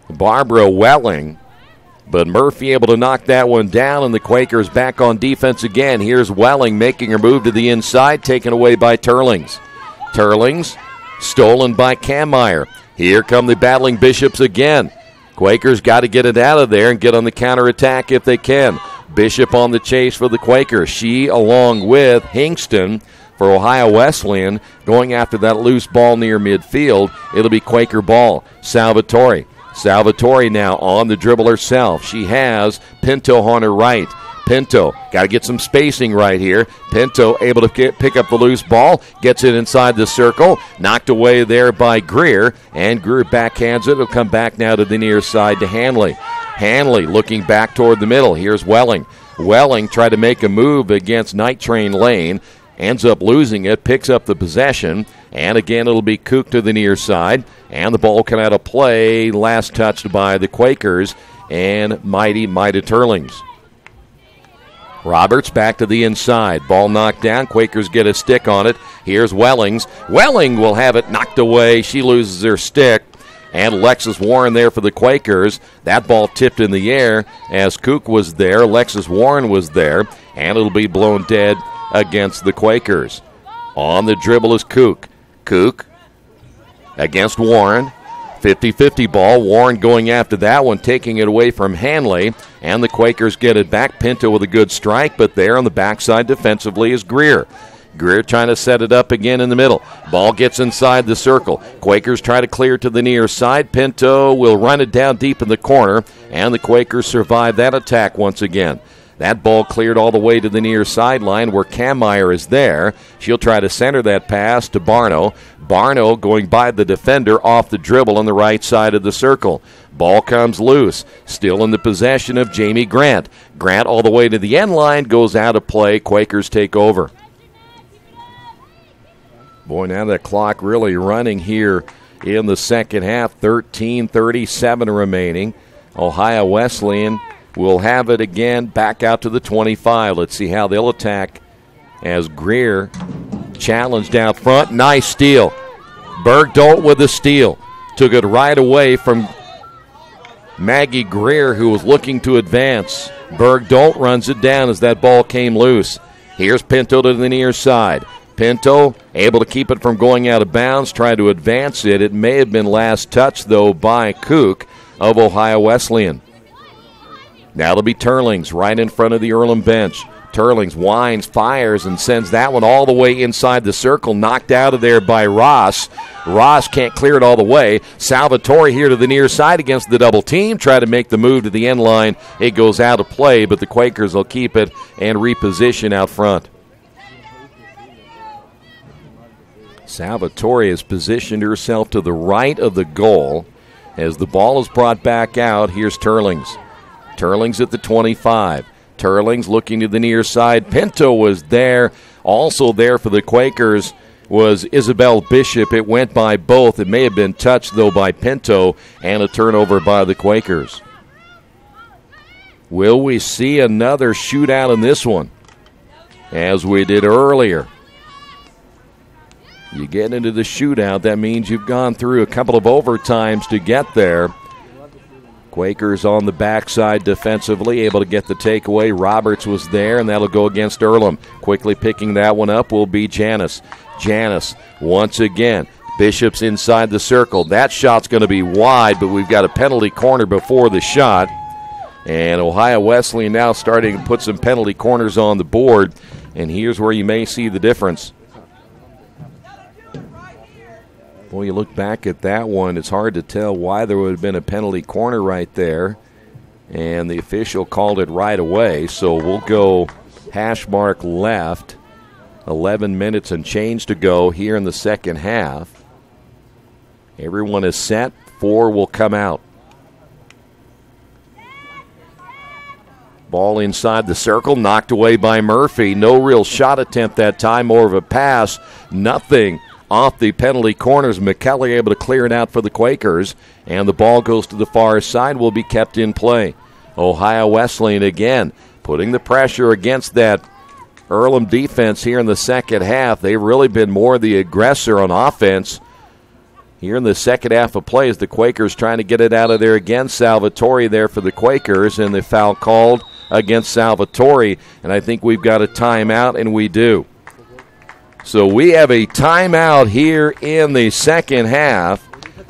Barbara Welling, but Murphy able to knock that one down, and the Quakers back on defense again. Here's Welling making her move to the inside, taken away by Turlings. Turlings stolen by Kammeyer. Here come the battling Bishops again. Quakers got to get it out of there and get on the counterattack if they can. Bishop on the chase for the Quakers. She, along with Hinkston for Ohio Wesleyan, going after that loose ball near midfield. It'll be Quaker ball. Salvatore. Salvatore now on the dribble herself. She has Pinto on her right. Pinto, got to get some spacing right here. Pinto able to pick up the loose ball, gets it inside the circle, knocked away there by Greer, and Greer backhands it. It'll come back now to the near side to Hanley. Hanley looking back toward the middle. Here's Welling. Welling tried to make a move against Night Train Lane, ends up losing it, picks up the possession, and again it'll be Kook to the near side, and the ball come out of play, last touched by the Quakers and Mighty Turlings. Roberts back to the inside. Ball knocked down. Quakers get a stick on it. Here's Wellings. Welling will have it knocked away. She loses her stick. And Alexis Warren there for the Quakers. That ball tipped in the air as Kook was there. Alexis Warren was there. And it'll be blown dead against the Quakers. On the dribble is Kook. Kook against Warren. 50-50 ball. Warren going after that one, taking it away from Hanley. And the Quakers get it back. Pinto with a good strike, but there on the backside defensively is Greer. Greer trying to set it up again in the middle. Ball gets inside the circle. Quakers try to clear to the near side. Pinto will run it down deep in the corner, and the Quakers survive that attack once again. That ball cleared all the way to the near sideline where Kammeyer is there. She'll try to center that pass to Barno. Barno going by the defender off the dribble on the right side of the circle. Ball comes loose. Still in the possession of Jamie Grant. Grant all the way to the end line, goes out of play. Quakers take over. Boy, now the clock really running here in the second half. 13:37 remaining. Ohio Wesleyan will have it again back out to the 25. Let's see how they'll attack as Greer challenged out front. Nice steal. Bergdolt with the steal. Took it right away from Maggie Greer, who was looking to advance. Bergdolt runs it down as that ball came loose. Here's Pinto to the near side. Pinto able to keep it from going out of bounds, trying to advance it. It may have been last touched, though, by Kook of Ohio Wesleyan. Now it'll be Turlings right in front of the Earlham bench. Turlings winds, fires, and sends that one all the way inside the circle, knocked out of there by Ross. Ross can't clear it all the way. Salvatore here to the near side against the double team. Try to make the move to the end line. It goes out of play, but the Quakers will keep it and reposition out front. Salvatore has positioned herself to the right of the goal. As the ball is brought back out, here's Turlings. Turlings at the 25. Turlings looking to the near side. Pinto was there. Also there for the Quakers was Isabel Bishop. It went by both. It may have been touched, though, by Pinto, and a turnover by the Quakers. Will we see another shootout in this one, as we did earlier? You get into the shootout, that means you've gone through a couple of overtimes to get there. Quakers on the backside defensively, able to get the takeaway. Roberts was there, and that'll go against Earlham. Quickly picking that one up will be Janis. Janis once again. Bishop's inside the circle. That shot's going to be wide, but we've got a penalty corner before the shot. And Ohio Wesleyan now starting to put some penalty corners on the board. And here's where you may see the difference. Boy, you look back at that one, it's hard to tell why there would have been a penalty corner right there. And the official called it right away, so we'll go hash mark left. 11 minutes and change to go here in the second half. Everyone is set. 4 will come out. Ball inside the circle, knocked away by Murphy. No real shot attempt that time, more of a pass. Nothing off the penalty corners. McKellar able to clear it out for the Quakers, and the ball goes to the far side, will be kept in play. Ohio Wesleyan again putting the pressure against that Earlham defense here in the second half. They've really been more the aggressor on offense here in the second half of play as the Quakers trying to get it out of there again. Salvatore there for the Quakers, and the foul called against Salvatore, and I think we've got a timeout, and we do. So we have a timeout here in the second half.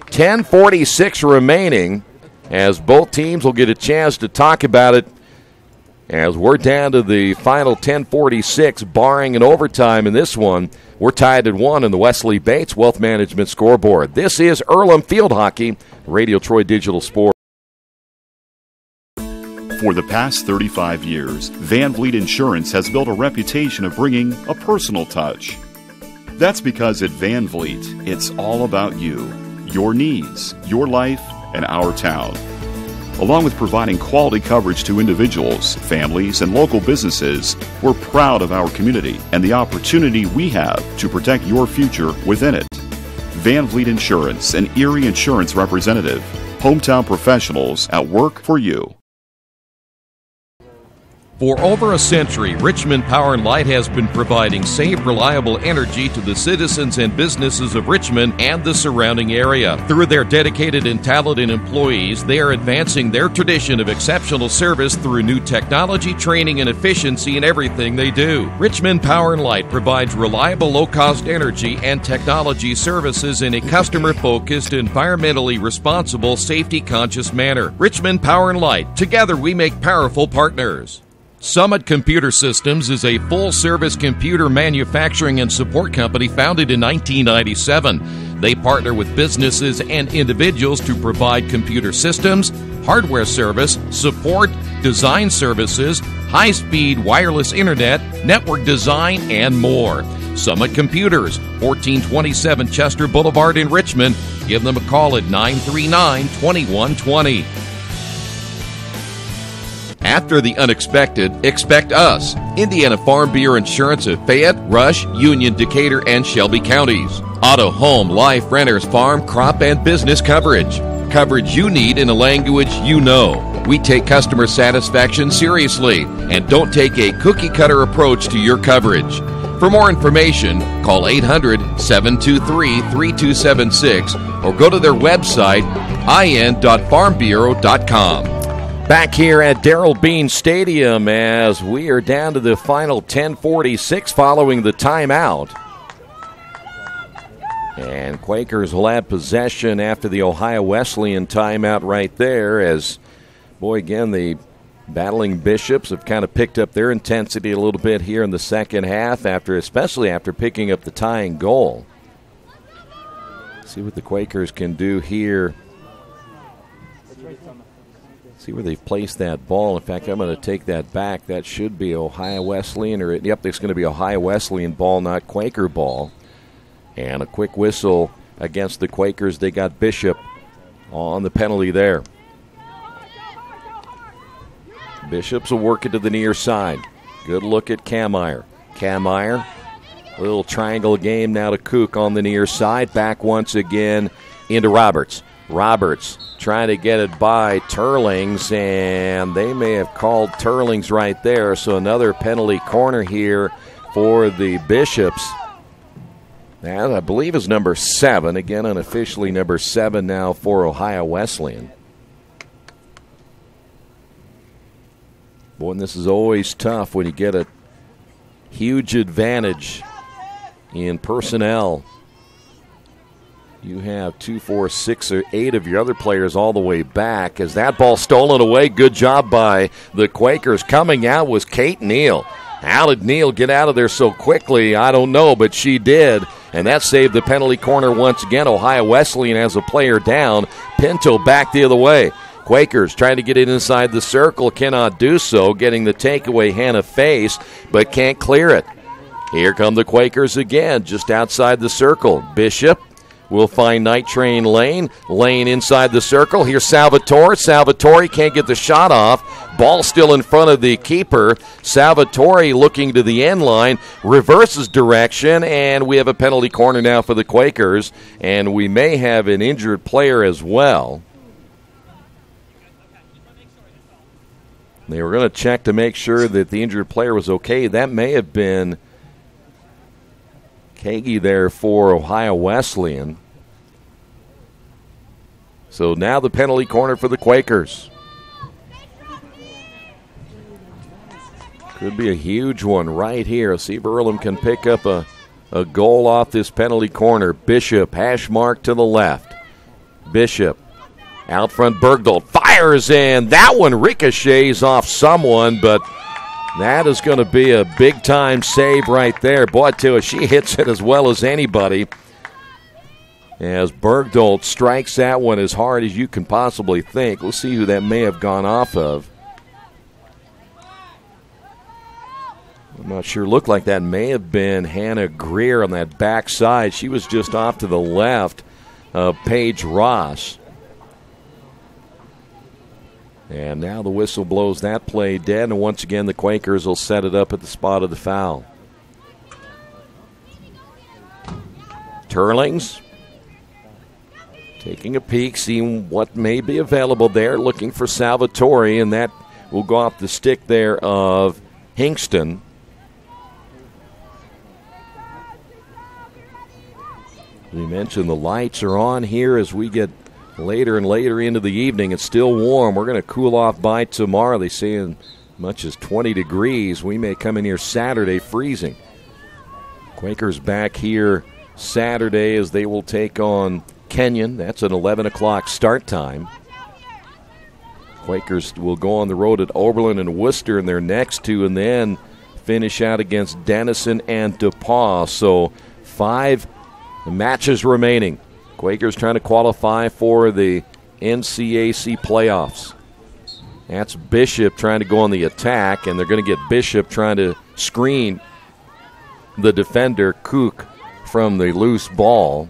10:46 remaining as both teams will get a chance to talk about it as we're down to the final 10:46, barring an overtime in this one. We're tied at 1 in the Wesley Bates Wealth Management scoreboard. This is Earlham Field Hockey, Radio Troy Digital Sport. For the past 35 years, Van Vliet Insurance has built a reputation of bringing a personal touch. That's because at Van Vliet, it's all about you, your needs, your life, and our town. Along with providing quality coverage to individuals, families, and local businesses, we're proud of our community and the opportunity we have to protect your future within it. Van Vliet Insurance, an Erie Insurance representative. Hometown professionals at work for you. For over a century, Richmond Power and Light has been providing safe, reliable energy to the citizens and businesses of Richmond and the surrounding area. Through their dedicated and talented employees, they are advancing their tradition of exceptional service through new technology, training, and efficiency in everything they do. Richmond Power and Light provides reliable, low-cost energy and technology services in a customer-focused, environmentally responsible, safety-conscious manner. Richmond Power and Light. Together we make powerful partners. Summit Computer Systems is a full-service computer manufacturing and support company founded in 1997. They partner with businesses and individuals to provide computer systems, hardware service, support, design services, high-speed wireless internet, network design, and more. Summit Computers, 1427 Chester Boulevard in Richmond. Give them a call at 939-2120. After the unexpected, expect us. Indiana Farm Bureau Insurance of Fayette, Rush, Union, Decatur, and Shelby counties. Auto, home, life, renters, farm, crop, and business coverage. Coverage you need in a language you know. We take customer satisfaction seriously and don't take a cookie-cutter approach to your coverage. For more information, call 800-723-3276 or go to their website, in.farmbureau.com. Back here at Darrell Bean Stadium as we are down to the final 10:46 following the timeout. And Quakers will have possession after the Ohio Wesleyan timeout right there as, boy, again, the battling Bishops have kind of picked up their intensity a little bit here in the second half, especially after picking up the tying goal. See what the Quakers can do here. See where they've placed that ball. In fact, I'm going to take that back. That should be Ohio Wesleyan. Yep, it's going to be Ohio Wesleyan ball, not Quaker ball. And a quick whistle against the Quakers. They got Bishop on the penalty there. Bishops will work it to the near side. Good look at Kameyer. Kameyer, a little triangle game now to Kook on the near side. Back once again into Roberts. Roberts trying to get it by Turlings, and they may have called Turlings right there. So another penalty corner here for the Bishops. That, I believe, is number 7. Again, unofficially number 7 now for Ohio Wesleyan. Boy, and this is always tough when you get a huge advantage in personnel. You have 2, 4, 6, or 8 of your other players all the way back. As that ball stolen away, good job by the Quakers. Coming out was Kate Neal. How did Neal get out of there so quickly? I don't know, but she did. And that saved the penalty corner once again. Ohio Wesleyan has a player down. Pinto back the other way. Quakers trying to get it inside the circle, cannot do so. Getting the takeaway, Hannah Face, but can't clear it. Here come the Quakers again, just outside the circle. Bishop will find Night Train Lane. Lane inside the circle. Here's Salvatore. Salvatore can't get the shot off. Ball still in front of the keeper. Salvatore looking to the end line. Reverses direction, and we have a penalty corner now for the Quakers. And we may have an injured player as well. They were going to check to make sure that the injured player was okay. That may have been Kagi there for Ohio Wesleyan. So now the penalty corner for the Quakers. Could be a huge one right here. See if Earlham can pick up a goal off this penalty corner. Bishop, hash mark to the left. Bishop. Out front, Bergdahl fires, and that one ricochets off someone, but that is going to be a big-time save right there. Boy, I tell you, she hits it as well as anybody. As Bergdahl strikes that one as hard as you can possibly think. We'll see who that may have gone off of. I'm not sure. Looked like that may have been Hannah Greer on that backside. She was just off to the left of Paige Ross. And now the whistle blows that play dead, and once again the Quakers will set it up at the spot of the foul. Turlings taking a peek, seeing what may be available there, looking for Salvatore, and that will go off the stick there of Hingston. We mentioned the lights are on here as we get later and later into the evening. It's still warm. We're going to cool off by tomorrow. They say as much as 20 degrees. We may come in here Saturday freezing. Quakers back here Saturday as they will take on Kenyon. That's an 11 o'clock start time. Quakers will go on the road at Oberlin and Worcester in their next two and then finish out against Denison and DePauw. So 5 matches remaining. Quakers trying to qualify for the NCAC playoffs. That's Bishop trying to go on the attack, and they're going to get Bishop trying to screen the defender, Cook, from the loose ball.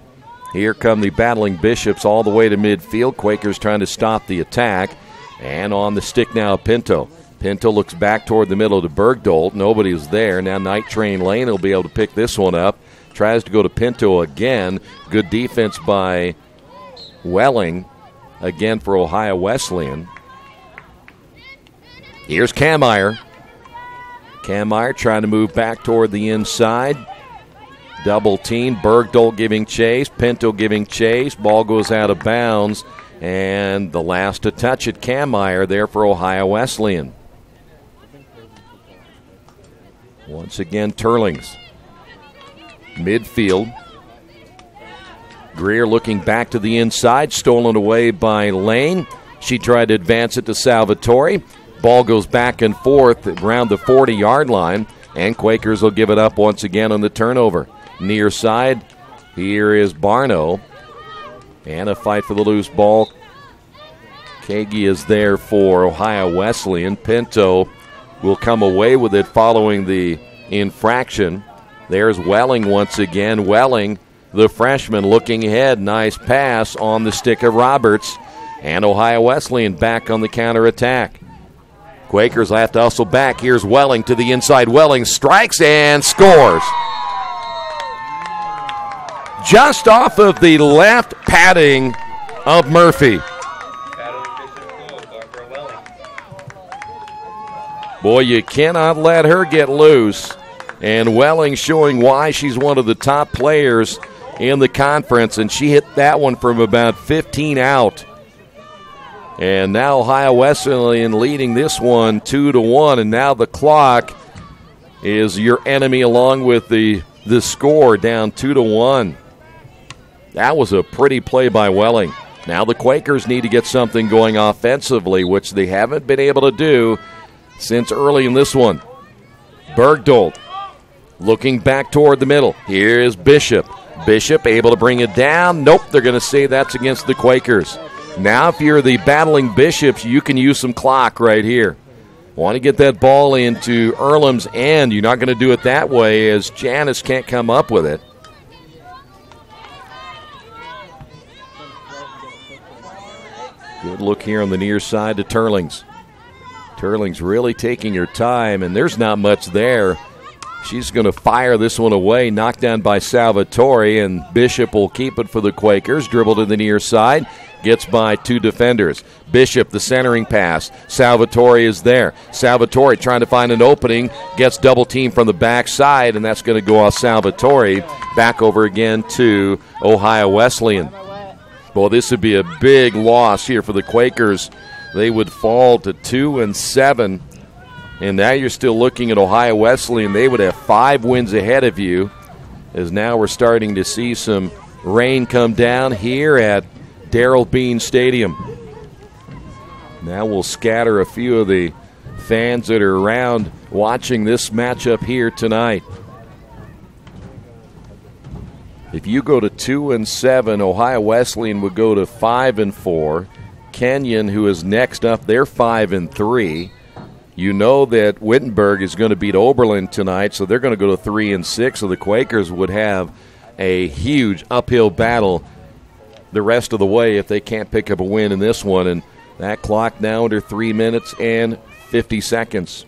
Here come the battling Bishops all the way to midfield. Quakers trying to stop the attack. And on the stick now, Pinto. Pinto looks back toward the middle to Bergdolt. Nobody's there. Now Night Train Lane will be able to pick this one up. Tries to go to Pinto again. Good defense by Welling. Again for Ohio Wesleyan. Here's Kameyer. Kameyer trying to move back toward the inside. Double team. Bergdolt giving chase. Pinto giving chase. Ball goes out of bounds. And the last to touch it, Kameyer there for Ohio Wesleyan. Once again, Turlings. Midfield. Greer looking back to the inside. Stolen away by Lane. She tried to advance it to Salvatore. Ball goes back and forth around the 40-yard line. And Quakers will give it up once again on the turnover. Near side, here is Barno. And a fight for the loose ball. Kagi is there for Ohio Wesleyan. Pinto will come away with it following the infraction. There's Welling once again. Welling, the freshman, looking ahead. Nice pass on the stick of Roberts. And Ohio Wesleyan back on the counterattack. Quakers have to hustle back. Here's Welling to the inside. Welling strikes and scores. Just off of the left padding of Murphy. Boy, you cannot let her get loose. And Welling showing why she's one of the top players in the conference. And she hit that one from about 15 out. And now Ohio Wesleyan leading this one 2-1. And now the clock is your enemy along with the score down 2-1. That was a pretty play by Welling. Now the Quakers need to get something going offensively, which they haven't been able to do since early in this one. Bergdolt looking back toward the middle. Here is Bishop. Bishop able to bring it down. Nope, they're going to say that's against the Quakers. Now if you're the battling Bishops, you can use some clock right here. Want to get that ball into Earlham's end. You're not going to do it that way as Janice can't come up with it. Good look here on the near side to Turlings. Turlings really taking her time, and there's not much there. She's going to fire this one away, knocked down by Salvatore, and Bishop will keep it for the Quakers. Dribble to the near side, gets by 2 defenders. Bishop, the centering pass. Salvatore is there. Salvatore trying to find an opening, gets double team from the backside, and that's going to go off Salvatore. Back over again to Ohio Wesleyan. Well, this would be a big loss here for the Quakers. They would fall to 2-7. And now you're still looking at Ohio Wesleyan. They would have 5 wins ahead of you, as now we're starting to see some rain come down here at Darrell Bean Stadium. Now we'll scatter a few of the fans that are around watching this matchup here tonight. If you go to 2-7, Ohio Wesleyan would go to 5-4. Kenyon, who is next up, they're 5-3. You know that Wittenberg is going to beat Oberlin tonight, so they're going to go to 3-6. So the Quakers would have a huge uphill battle the rest of the way if they can't pick up a win in this one. And that clock now under 3 minutes and 50 seconds.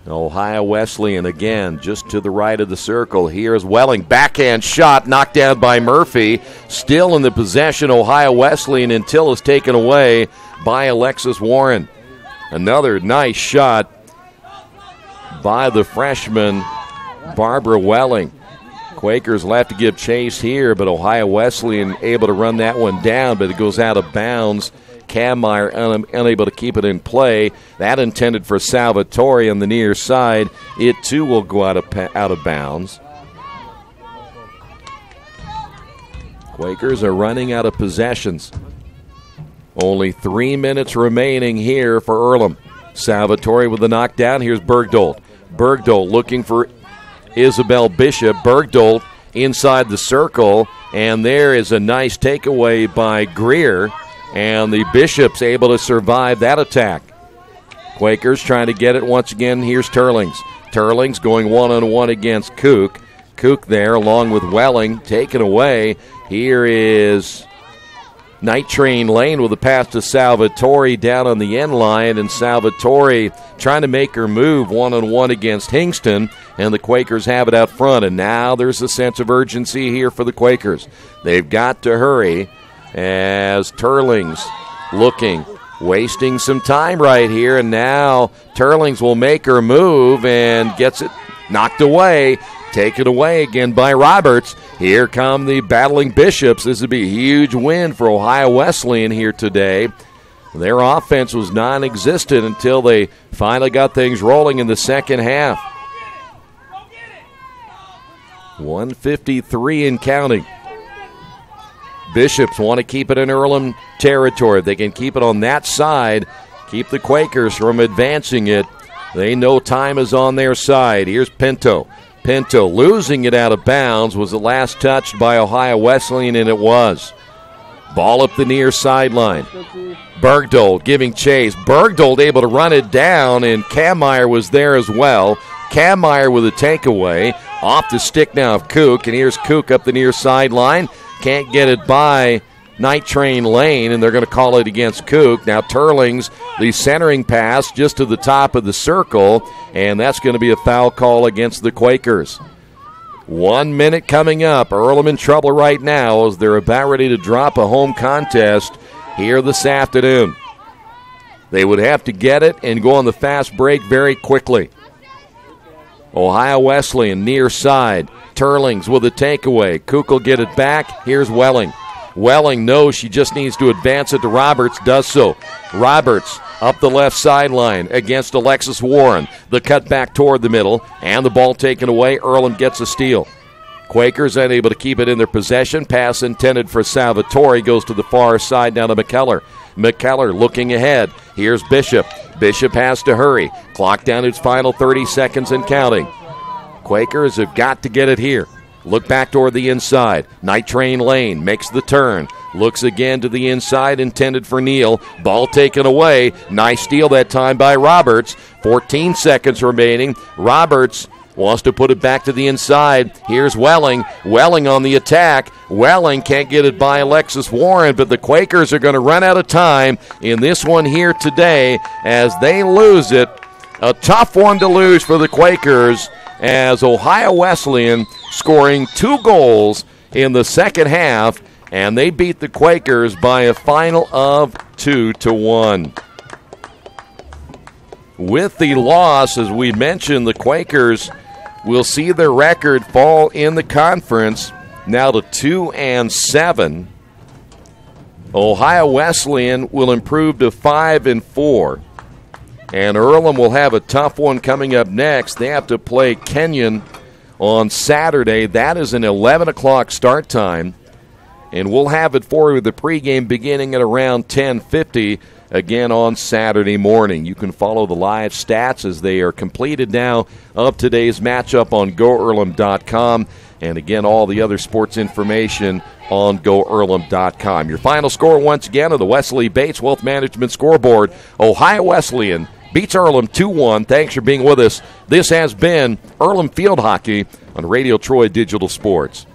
Ohio Wesleyan again just to the right of the circle. Here's Welling. Backhand shot knocked down by Murphy. Still in the possession, Ohio Wesleyan until it's taken away by Alexis Warren. Another nice shot by the freshman Barbara Welling. Quakers will have to give chase here, but Ohio Wesleyan able to run that one down, but it goes out of bounds. Kammeyer unable to keep it in play. That intended for Salvatore on the near side. It too will go out of bounds. Quakers are running out of possessions. Only 3 minutes remaining here for Earlham. Salvatore with the knockdown. Here's Bergdolt. Bergdolt looking for Isabel Bishop. Bergdolt inside the circle, and there is a nice takeaway by Greer. And the Bishops able to survive that attack. Quakers trying to get it once again. Here's Turlings. Turlings going one-on-one against Kook. Kook there along with Welling taken away. Here is Night Train Lane with a pass to Salvatore down on the end line. And Salvatore trying to make her move one-on-one against Hingston. And the Quakers have it out front. And now there's a sense of urgency here for the Quakers. They've got to hurry. As Turlings looking, wasting some time right here, and now Turlings will make her move and gets it knocked away, taken away again by Roberts. Here come the battling Bishops. This would be a huge win for Ohio Wesleyan here today. Their offense was non-existent until they finally got things rolling in the second half. 1:53 and counting. Bishops want to keep it in Earlham territory. If they can keep it on that side, keep the Quakers from advancing it. They know time is on their side. Here's Pinto. Pinto losing it out of bounds. Was the last touched by Ohio Wesleyan, and it was. Ball up the near sideline. Bergdolt giving chase. Bergdolt able to run it down, and Kammeyer was there as well. Kammeyer with a takeaway. Off the stick now of Kook, and here's Kook up the near sideline. Can't get it by Night Train Lane, and they're going to call it against Kook. Now Turlings, the centering pass just to the top of the circle, and that's going to be a foul call against the Quakers. 1 minute coming up. Earlham in trouble right now as they're about ready to drop a home contest here this afternoon. They would have to get it and go on the fast break very quickly. Ohio Wesleyan near side. Turlings with a takeaway. Kook will get it back. Here's Welling. Welling knows she just needs to advance it to Roberts. Does so. Roberts up the left sideline against Alexis Warren. The cut back toward the middle, and the ball taken away. Earlham gets a steal. Quakers unable to keep it in their possession. Pass intended for Salvatore goes to the far side down to McKellar. McKellar looking ahead. Here's Bishop. Bishop has to hurry. Clock down its final 30 seconds and counting. Quakers have got to get it here. Look back toward the inside. Night Train Lane makes the turn. Looks again to the inside, intended for Neal. Ball taken away. Nice steal that time by Roberts. 14 seconds remaining. Roberts wants to put it back to the inside. Here's Welling. Welling on the attack. Welling can't get it by Alexis Warren, but the Quakers are going to run out of time in this one here today as they lose it. A tough one to lose for the Quakers, as Ohio Wesleyan scoring 2 goals in the second half, and they beat the Quakers by a final of 2-1. With the loss, as we mentioned, the Quakers will see their record fall in the conference now to 2-7. Ohio Wesleyan will improve to 5-4. And Earlham will have a tough one coming up next. They have to play Kenyon on Saturday. That is an 11 o'clock start time. And we'll have it for you, the pregame beginning at around 10:50 again on Saturday morning. You can follow the live stats as they are completed now of today's matchup on GoEarlham.com. And again, all the other sports information on GoEarlham.com. Your final score once again of the Wesley Bates Wealth Management Scoreboard. Ohio Wesleyan beats Earlham 2-1. Thanks for being with us. This has been Earlham Field Hockey on Radio Troy Digital Sports.